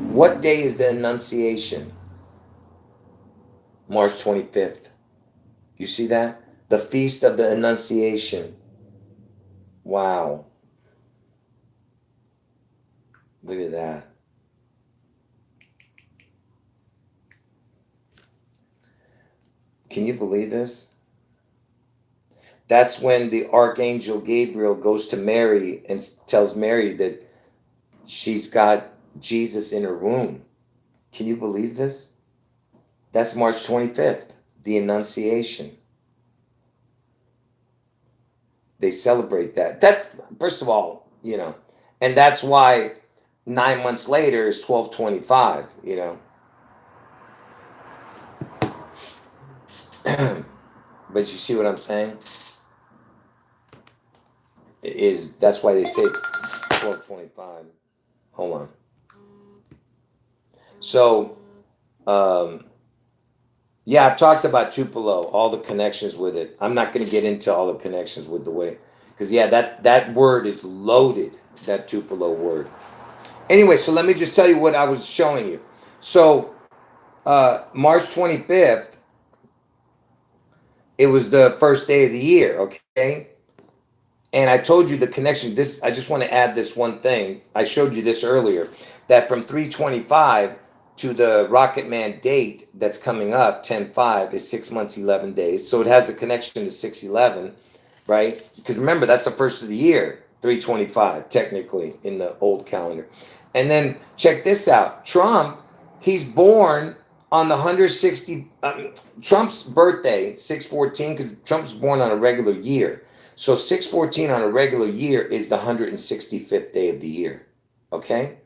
What day is the Annunciation? March 25th. You see that? The Feast of the Annunciation. Wow. Look at that. Can you believe this? That's when the Archangel Gabriel goes to Mary and tells Mary that she's got Jesus in her womb. Can you believe this? That's March 25th, the Annunciation. They celebrate that. That's, first of all, you know, and that's why 9 months later is 12/25, you know. But you see what I'm saying? It is, that's why they say 12/25. Hold on. So, yeah, I've talked about Tupelo, all the connections with it. I'm not going to get into all the connections with the way, Because yeah, that word is loaded, that Tupelo word. Anyway, so let me just tell you what I was showing you. So March 25th, it was the first day of the year, okay? And I told you the connection. This, I just want to add this one thing. I showed you this earlier, that from 325 to the ROCKETMAN date that's coming up, 10/5, is 6 months, 11 days. So it has a connection to 6/11, right? Because remember, that's the first of the year, 325, technically, in the old calendar. And then check this out. Trump, he's born on the 160, Trump's birthday, 6/14, because Trump's born on a regular year. So 6/14 on a regular year is the 165th day of the year, okay?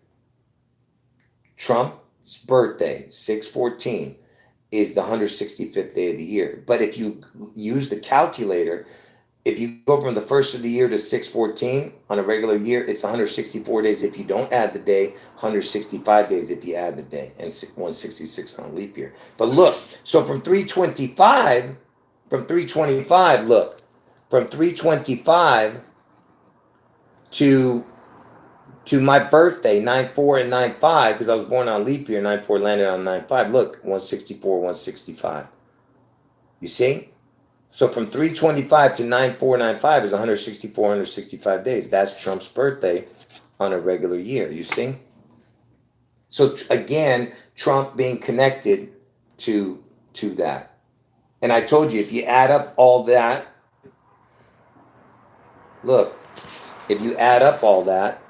Trump's birthday, 6/14, is the 165th day of the year. But if you use the calculator, if you go from the first of the year to 6/14 on a regular year, it's 164 days if you don't add the day, 165 days if you add the day, and 166 on a leap year. But look, so from 325, look, from 325 to my birthday, 9/4 and 9/5, because I was born on leap year, 9/4 landed on 9/5. Look, 164, 165. You see? So from 325 to 9/4, 9/5 is 164, 165 days. That's Trump's birthday on a regular year. You see? So again, Trump being connected to that. And I told you, if you add up all that, look, if you add up all that,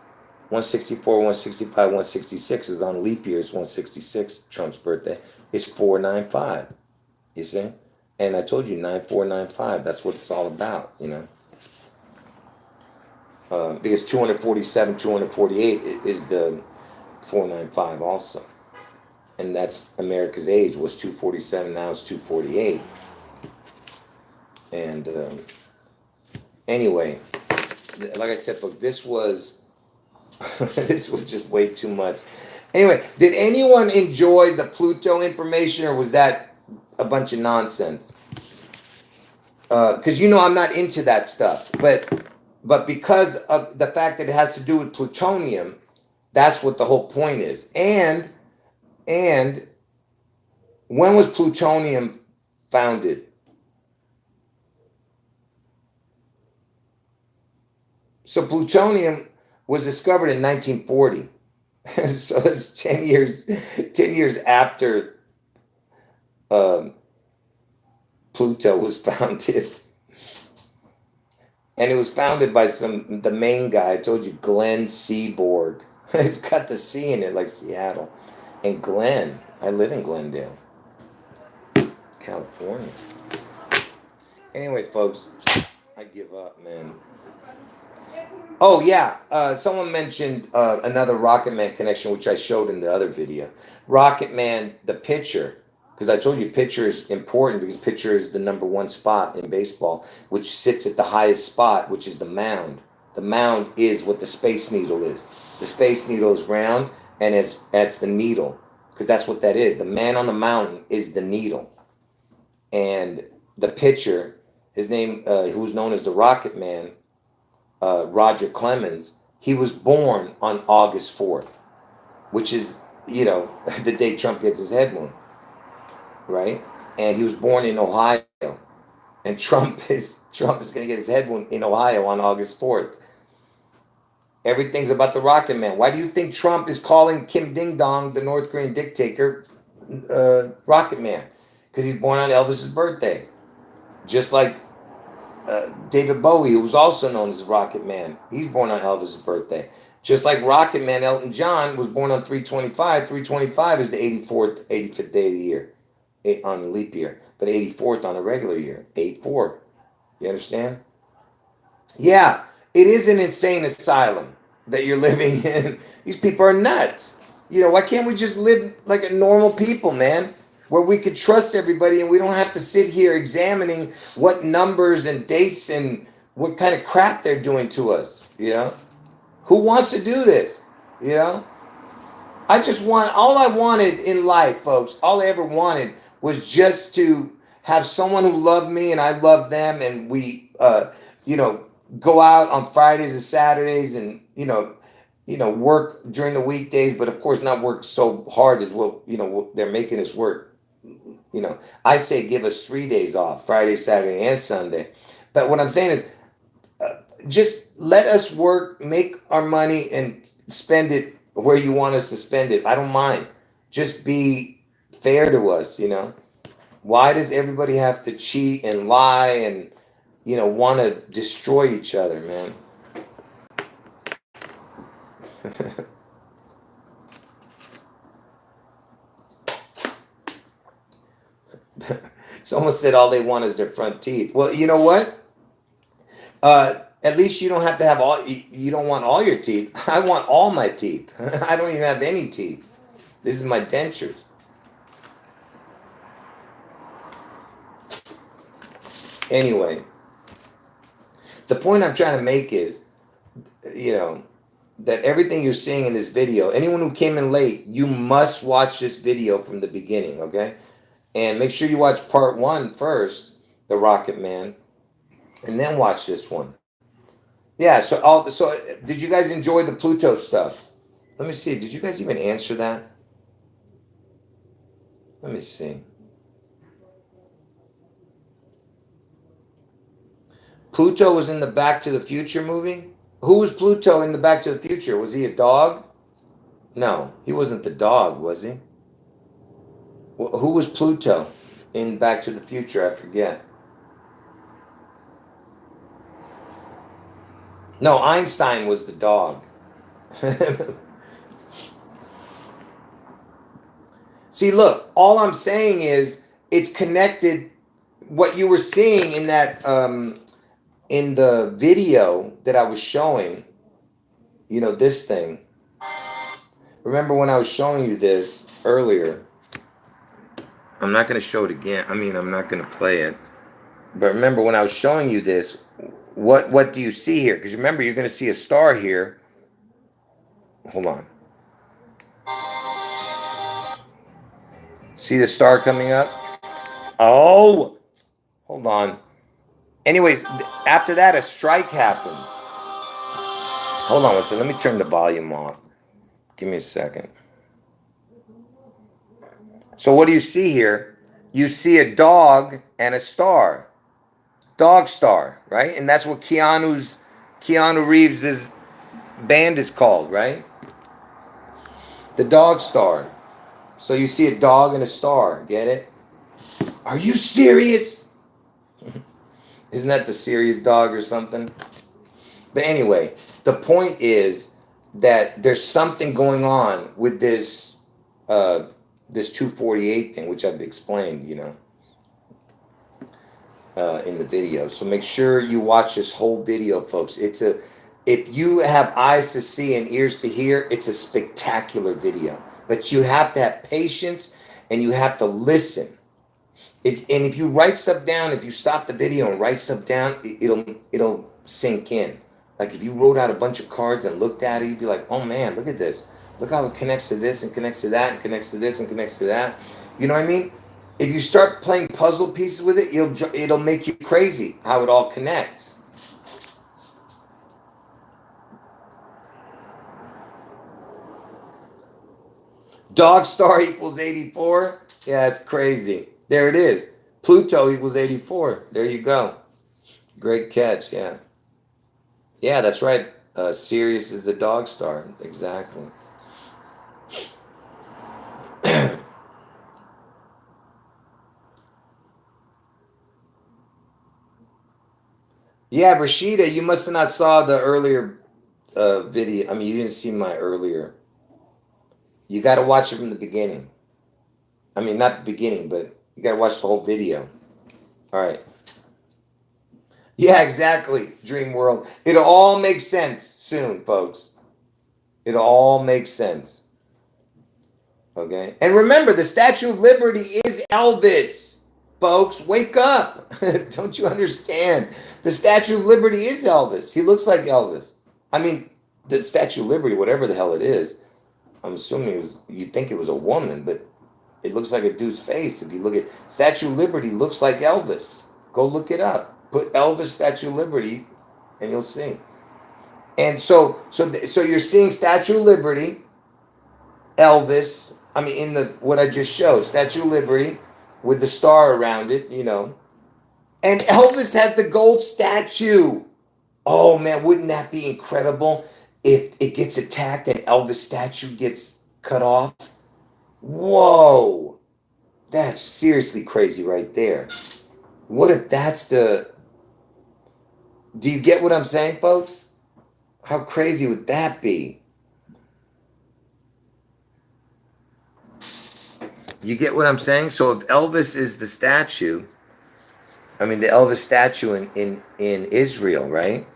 164, 165, 166 is on leap year, is 166, Trump's birthday, is 495, you see? And I told you 9495, that's what it's all about, you know? Because 247, 248 is the 495 also. And that's America's age, was 247, now it's 248. And anyway, like I said, look, this was this was just way too much. Anyway, did anyone enjoy the Pluto information, or was that a bunch of nonsense? Because you know I'm not into that stuff, but because of the fact that it has to do with plutonium, that's what the whole point is. And when was plutonium founded? So plutonium was discovered in 1940. So it's 10 years after Pluto was founded. And it was founded by the main guy, I told you, Glenn Seaborg. It's got the C in it, like Seattle. And Glenn, I live in Glendale, California. Anyway, folks, I give up, man. Oh, yeah. Someone mentioned another ROCKETMAN connection, which I showed in the other video. ROCKETMAN, the pitcher, because I told you pitcher is important because pitcher is the #1 spot in baseball, which sits at the highest spot, which is the mound. The mound is what the Space Needle is. The Space Needle is round, and that's the needle, because that's what that is. The man on the mountain is the needle. And the pitcher, his name, who's known as the ROCKETMAN, Roger Clemens, he was born on August 4th, which is, you know, the day Trump gets his head wound, right? And he was born in Ohio, and Trump is going to get his head wound in Ohio on August 4th. Everything's about the ROCKETMAN. Why do you think Trump is calling Kim Ding Dong, the North Korean dictator, ROCKETMAN? Because he's born on Elvis's birthday, just like David Bowie, who was also known as ROCKETMAN. He's born on Elvis's birthday. Just like ROCKETMAN Elton John was born on 325. 325 is the 85th day of the year on the leap year, but 84th on a regular year. 8/4. You understand? Yeah, it is an insane asylum that you're living in. These people are nuts. You know, why can't we just live like a normal people, man? Where we could trust everybody and we don't have to sit here examining what numbers and dates and what kind of crap they're doing to us, you know? Who wants to do this, you know? All I wanted in life, folks, all I ever wanted was just to have someone who loved me and I loved them, and we, you know, go out on Fridays and Saturdays and, work during the weekdays, but of course not work so hard as what, what they're making us work. I say give us 3 days off, Friday, Saturday, and Sunday. But what I'm saying is just let us work, make our money, and spend it where you want us to spend it. I don't mind. Just be fair to us, Why does everybody have to cheat and lie and, want to destroy each other, man? Someone said all they want is their front teeth. Well, you know what? At least you don't have to have you don't want all your teeth. I want all my teeth. I don't even have any teeth. This is my dentures. Anyway, the point I'm trying to make is, that everything you're seeing in this video, anyone who came in late, you must watch this video from the beginning, okay? And make sure you watch part 1 first, the Rocket Man, and then watch this one. Yeah, so did you guys enjoy the Pluto stuff? Let me see. Did you guys even answer that? Let me see. Pluto was in the Back to the Future movie? Who was Pluto in the Back to the Future? Was he a dog? No, he wasn't the dog, was he? Who was Pluto in Back to the Future? I forget. No, Einstein was the dog. See, look, all I'm saying is it's connected. What you were seeing in that, in the video that I was showing, this thing. Remember when I was showing you this earlier? I'm not going to show it again. I'm not going to play it. But remember when I was showing you this, what do you see here? Because remember, you're going to see a star here. Hold on. See the star coming up? Oh, hold on. Anyways, after that, a strike happens. Hold on one second. Let me turn the volume off. Give me a second. So what do you see here? You see a dog and a star. Dog star, right? And that's what Keanu Reeves' band is called, right? The dog star. So you see a dog and a star. Get it? Are you serious? Isn't that the serious dog or something? But anyway, the point is that there's something going on with this this 248 thing, which I've explained, in the video. So make sure you watch this whole video, folks. If you have eyes to see and ears to hear, it's a spectacular video. But you have to have patience and you have to listen. If you write stuff down, if you stop the video and write stuff down, it'll sink in. Like if you wrote out a bunch of cards and looked at it, you'd be like, oh man, look at this. Look how it connects to this and connects to that and connects to this and connects to that. You know what I mean? If you start playing puzzle pieces with it, it'll make you crazy how it all connects. Dog star equals 84. Yeah, it's crazy. There it is. Pluto equals 84. There you go. Great catch. Yeah. Yeah, that's right. Sirius is the dog star. Exactly. Yeah, Rashida, you must have not saw the earlier video. You didn't see my earlier. You got to watch it from the beginning. Not the beginning, but you got to watch the whole video. All right. Yeah, exactly. Dream world. It'll all make sense soon, folks. It'll all make sense. Okay. And remember, the Statue of Liberty is Elvis. Folks, wake up. Don't you understand? The Statue of Liberty is Elvis. He looks like Elvis. The Statue of Liberty, whatever the hell it is, I'm assuming you'd think it was a woman, but it looks like a dude's face. If you look at Statue of Liberty, looks like Elvis. Go look it up. Put Elvis Statue of Liberty, and you'll see. And so you're seeing Statue of Liberty, Elvis. I mean, in the what I just showed, Statue of Liberty with the star around it, you know. And Elvis has the gold statue. Oh man, wouldn't that be incredible if it gets attacked and Elvis statue gets cut off? Whoa, that's seriously crazy right there. What if that's the... Do you get what I'm saying, folks? How crazy would that be? You get what I'm saying? So if Elvis is the statue, I mean the Elvis statue in Israel, right?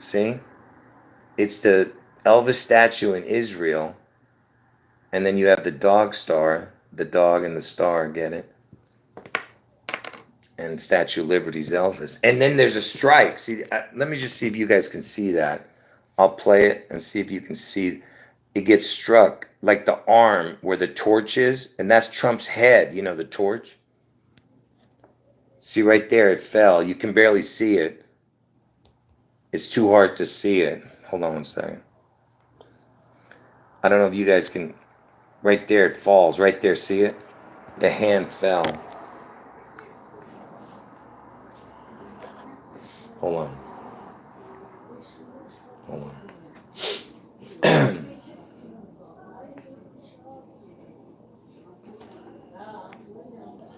See? It's the Elvis statue in Israel. And then you have the dog star, the dog and the star, get it? And Statue of Liberty's Elvis. And then there's a strike. See, let me just see if you guys can see that. I'll play it and see if you can see. It gets struck like the arm where the torch is. And that's Trump's head, you know, the torch. See right there, it fell. You can barely see it. It's too hard to see it. Hold on one second. I don't know if you guys can... Right there, it falls. Right there, see it? The hand fell. Hold on. Hold on.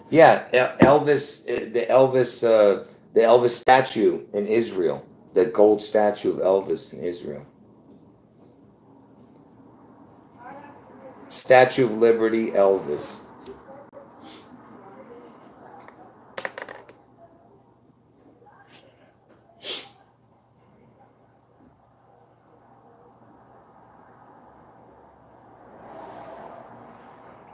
Yeah, Elvis, the Elvis statue in Israel, the gold statue of Elvis in Israel. Statue of Liberty, Elvis.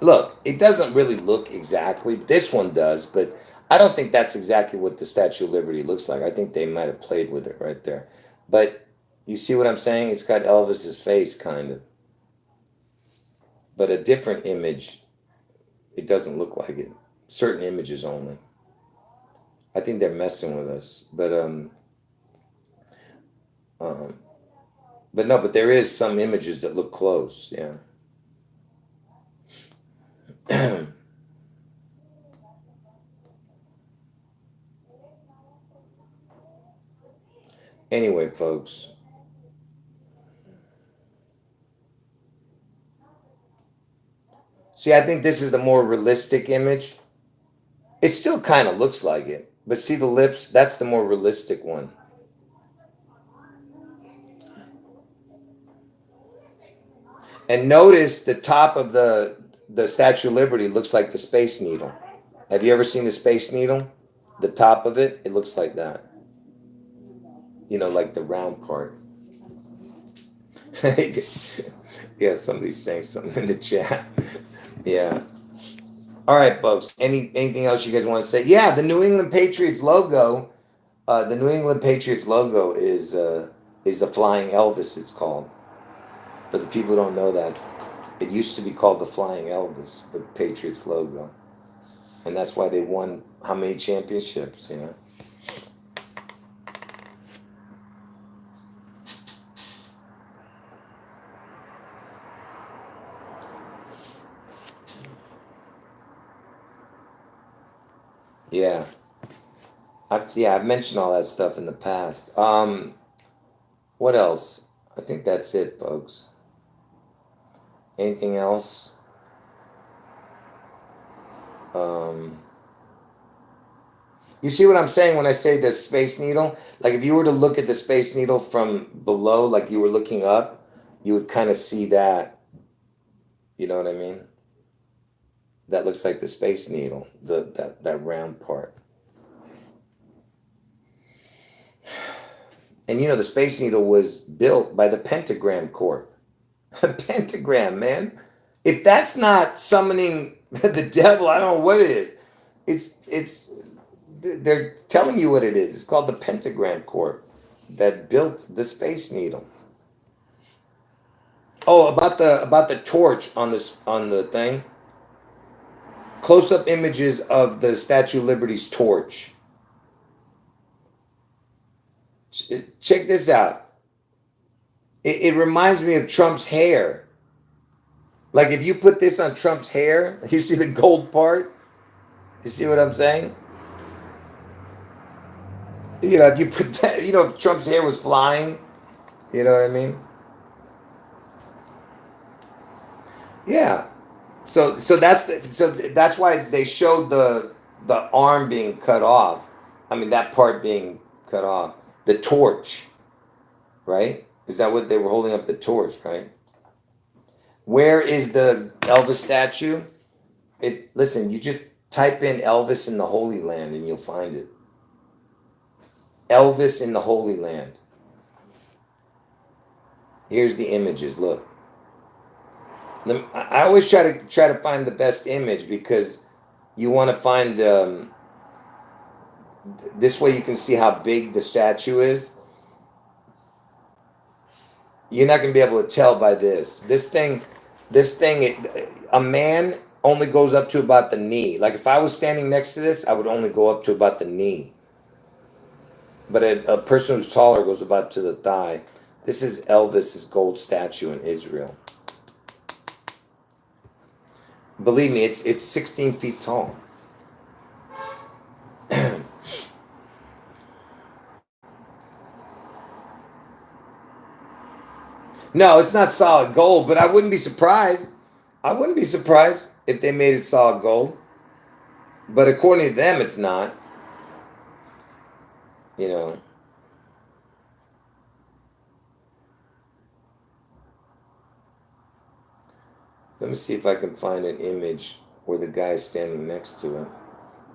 Look, it doesn't really look exactly. This one does, but I don't think that's exactly what the Statue of Liberty looks like. I think they might have played with it right there. But you see what I'm saying? It's got Elvis's face, kind of. But a different image, it doesn't look like it. Certain images only. I think they're messing with us. But no, but there is some images that look close, yeah. Anyway, folks. See, I think this is the more realistic image. It still kind of looks like it. But see the lips? That's the more realistic one. And notice the top of the Statue of Liberty looks like the Space Needle. Have you ever seen the Space Needle? The top of it, it looks like that. You know, like the round part. Yeah, somebody's saying something in the chat. Yeah. All right, folks. Anything else you guys want to say? Yeah, the New England Patriots logo. The New England Patriots logo is a flying Elvis. It's called. For the people who don't know that, it used to be called the Flying Elvis, the Patriots logo, and that's why they won how many championships? You know. Yeah. I've mentioned all that stuff in the past. What else? I think that's it, folks. Anything else? You see what I'm saying when I say the Space Needle? Like if you were to look at the Space Needle from below, like you were looking up, you would kind of see that. You know what I mean? That looks like the Space Needle, that round part. And you know, the Space Needle was built by the Pentagram Corp. Pentagram, man. If that's not summoning the devil, I don't know what it is. They're telling you what it is. It's called the Pentagram Corp that built the Space Needle. Oh, about the torch on the thing. Close-up images of the Statue of Liberty's torch. Check this out. It reminds me of Trump's hair. Like if you put this on Trump's hair, you see the gold part? You see what I'm saying? You know, if you put that, you know, if Trump's hair was flying, you know what I mean? Yeah. So that's why they showed the arm being cut off. I mean that part being cut off. The torch, right? Is that what they were holding up, the torch, right? Where is the Elvis statue? Listen, you just type in Elvis in the Holy Land and you'll find it. Elvis in the Holy Land. Here's the images. Look. I always try to find the best image because you want to find this way you can see how big the statue is. You're not going to be able to tell by this. This thing, a man only goes up to about the knee. Like if I was standing next to this, I would only go up to about the knee. But a person who's taller goes about to the thigh. This is Elvis's gold statue in Israel. Believe me, it's 16 feet tall. No, it's not solid gold, but I wouldn't be surprised. I wouldn't be surprised if they made it solid gold. But according to them, it's not. You know. Let me see if I can find an image where the guy's standing next to it.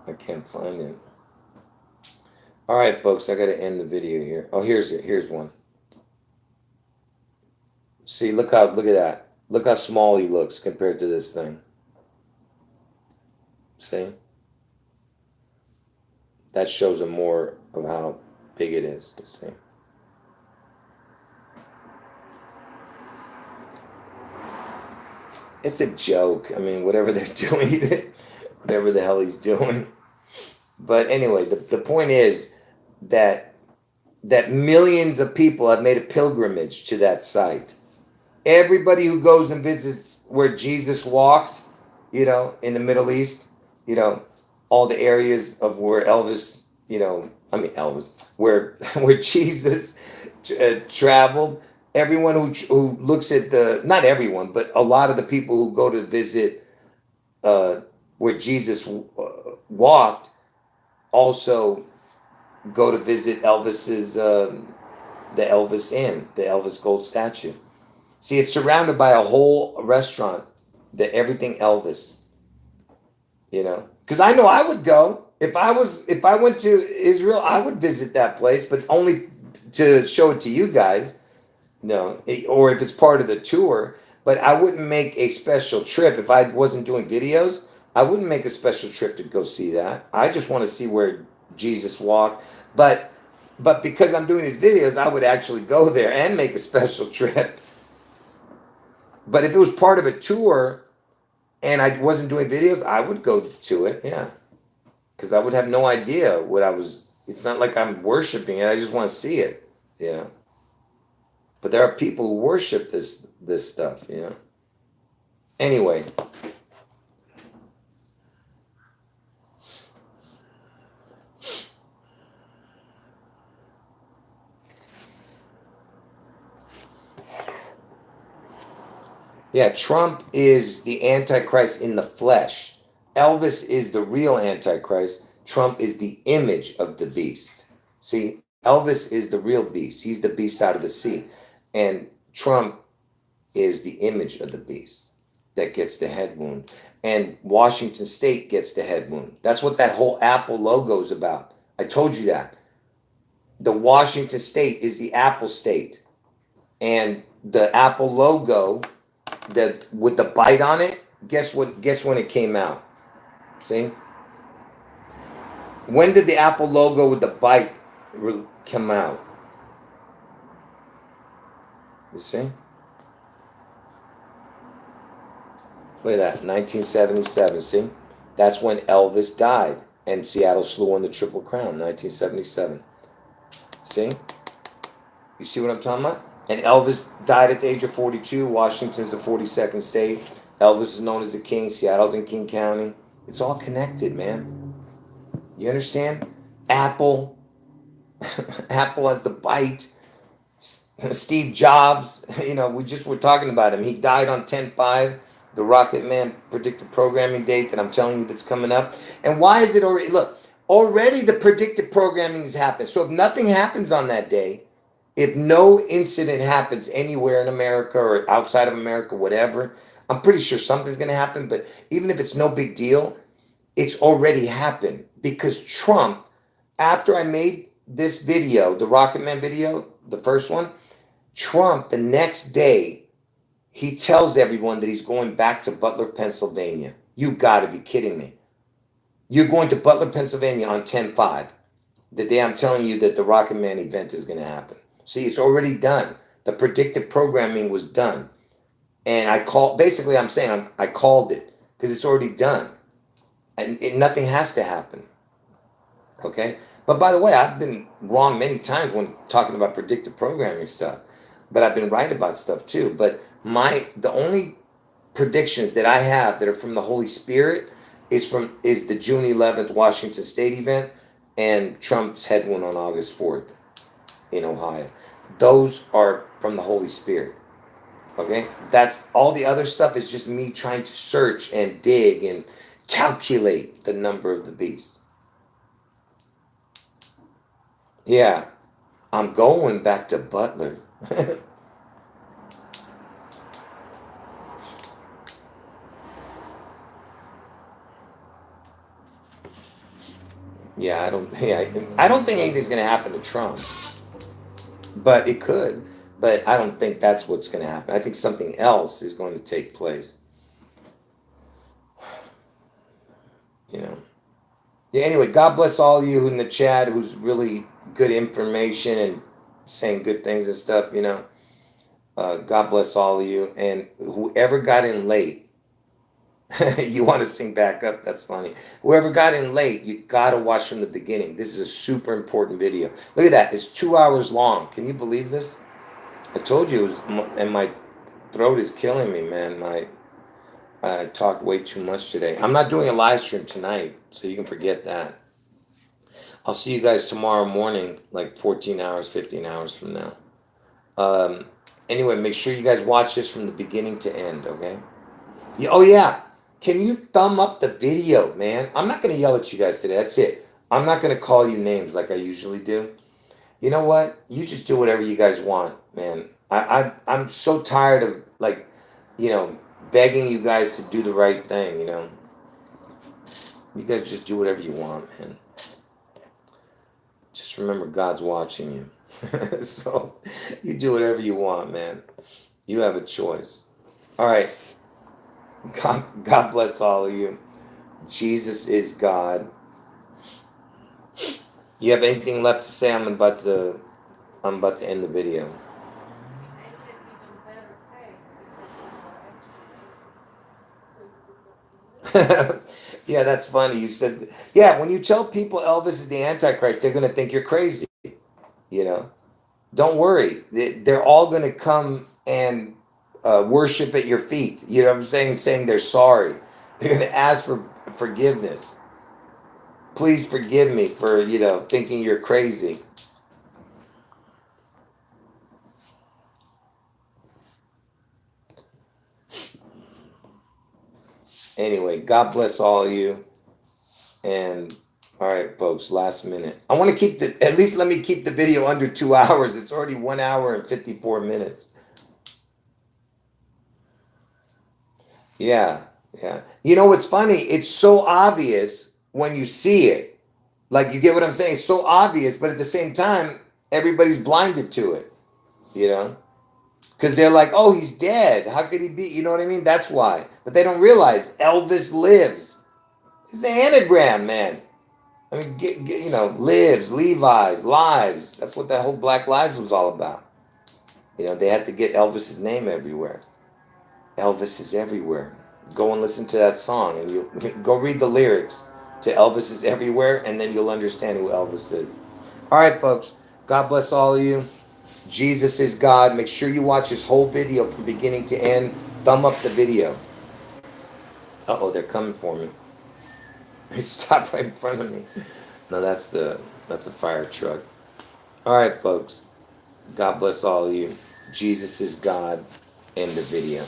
I can't find it. All right, folks, I got to end the video here. Oh, here's it. Here's one. See, look at that. Look how small he looks compared to this thing. See? That shows him more of how big it is. See? It's a joke. I mean, whatever they're doing, whatever the hell he's doing. But anyway, the point is that millions of people have made a pilgrimage to that site. Everybody who goes and visits where Jesus walked, you know, in the Middle East, you know, all the areas of where Elvis, you know, I mean Elvis, where Jesus traveled. Everyone who looks at not everyone, but a lot of the people who go to visit where Jesus walked also go to visit Elvis's, the Elvis Inn, the Elvis gold statue. See, it's surrounded by a whole restaurant, everything Elvis, you know, because I know I would go if I went to Israel, I would visit that place, but only to show it to you guys. No, or if it's part of the tour, but I wouldn't make a special trip if I wasn't doing videos. I wouldn't make a special trip to go see that. I just want to see where Jesus walked. But because I'm doing these videos, I would actually go there and make a special trip. But if it was part of a tour and I wasn't doing videos, I would go to it, yeah. Because I would have no idea what I was. It's not like I'm worshiping it. I just want to see it, yeah. But there are people who worship this stuff, you know. Anyway. Yeah, Trump is the Antichrist in the flesh. Elvis is the real Antichrist. Trump is the image of the beast. See, Elvis is the real beast. He's the beast out of the sea. And Trump is the image of the beast that gets the head wound. And Washington State gets the head wound. That's what that whole Apple logo is about. I told you that. The Washington State is the Apple state. And the Apple logo that with the bite on it, guess when it came out? See? When did the Apple logo with the bite come out? You see? Look at that, 1977, see? That's when Elvis died and Seattle Slew won the Triple Crown, 1977. See? You see what I'm talking about? And Elvis died at the age of 42. Washington's the 42nd state. Elvis is known as the king. Seattle's in King County. It's all connected, man. You understand? Apple. Apple has the bite. Steve Jobs, you know, we just were talking about him. He died on 10/5, the ROCKETMAN predictive programming date that I'm telling you that's coming up. And why is it already? Look, already the predictive programming has happened. So if nothing happens on that day, if no incident happens anywhere in America or outside of America, whatever, I'm pretty sure something's going to happen. But even if it's no big deal, it's already happened because Trump, after I made this video, the ROCKETMAN video, the first one, Trump, the next day, he tells everyone that he's going back to Butler, Pennsylvania. You got to be kidding me. You're going to Butler, Pennsylvania on 10/5, the day I'm telling you that the ROCKETMAN event is going to happen. See, it's already done. The predictive programming was done. And I called, basically I'm saying I called it because it's already done. And nothing has to happen. Okay? But by the way, I've been wrong many times when talking about predictive programming stuff. But I've been right about stuff too. But the only predictions that I have that are from the Holy Spirit is the June 11th Washington State event and Trump's head one on August 4th in Ohio. Those are from the Holy Spirit. Okay? That's all the other stuff is just me trying to search and dig and calculate the number of the beast. Yeah. I'm going back to Butler. I don't think anything's going to happen to Trump. But it could. But I don't think that's what's going to happen. I think something else is going to take place. You know. Yeah, anyway, God bless all of you in the chat who's really good information and saying good things and stuff, you know. God bless all of you. And whoever got in late, you want to sing back up? That's funny. Whoever got in late, you got to watch from the beginning. This is a super important video. Look at that. It's 2 hours long. Can you believe this? I told you it was, and my throat is killing me, man. I talked way too much today. I'm not doing a live stream tonight, so you can forget that. I'll see you guys tomorrow morning, like 14 hours, 15 hours from now. Anyway, make sure you guys watch this from the beginning to end, okay? Yeah, oh, yeah. Can you thumb up the video, man? I'm not going to yell at you guys today. That's it. I'm not going to call you names like I usually do. You know what? You just do whatever you guys want, man. I'm so tired of, like, you know, begging you guys to do the right thing, you know. You guys just do whatever you want, man. Just remember God's watching you. So you do whatever you want, man. You have a choice. All right. God bless all of you. Jesus is God. You have anything left to say? I'm about to end the video. Yeah, that's funny. You said, yeah, when you tell people Elvis is the Antichrist, they're going to think you're crazy. You know, don't worry. They're all going to come and worship at your feet. You know what I'm saying? Saying they're sorry. They're going to ask for forgiveness. Please forgive me for, you know, thinking you're crazy. Anyway, God bless all of you. And all right, folks, last minute. I want to keep at least let me keep the video under 2 hours. It's already 1 hour and 54 minutes. Yeah. You know what's funny? It's so obvious when you see it. Like, you get what I'm saying? It's so obvious, but at the same time, everybody's blinded to it. You know? Because they're like, oh, he's dead. How could he be? You know what I mean? That's why. But they don't realize Elvis lives. It's the anagram, man. I mean, you know, lives, Levi's, lives. That's what that whole Black Lives was all about. You know, they had to get Elvis's name everywhere. Elvis is everywhere. Go and listen to that song, and you go read the lyrics to Elvis is everywhere, and then you'll understand who Elvis is. All right, folks. God bless all of you. Jesus is God. Make sure you watch this whole video from beginning to end. Thumb up the video. Uh-oh, they're coming for me. It stopped right in front of me. No, that's a fire truck. All right, folks. God bless all of you. Jesus is God. End the video.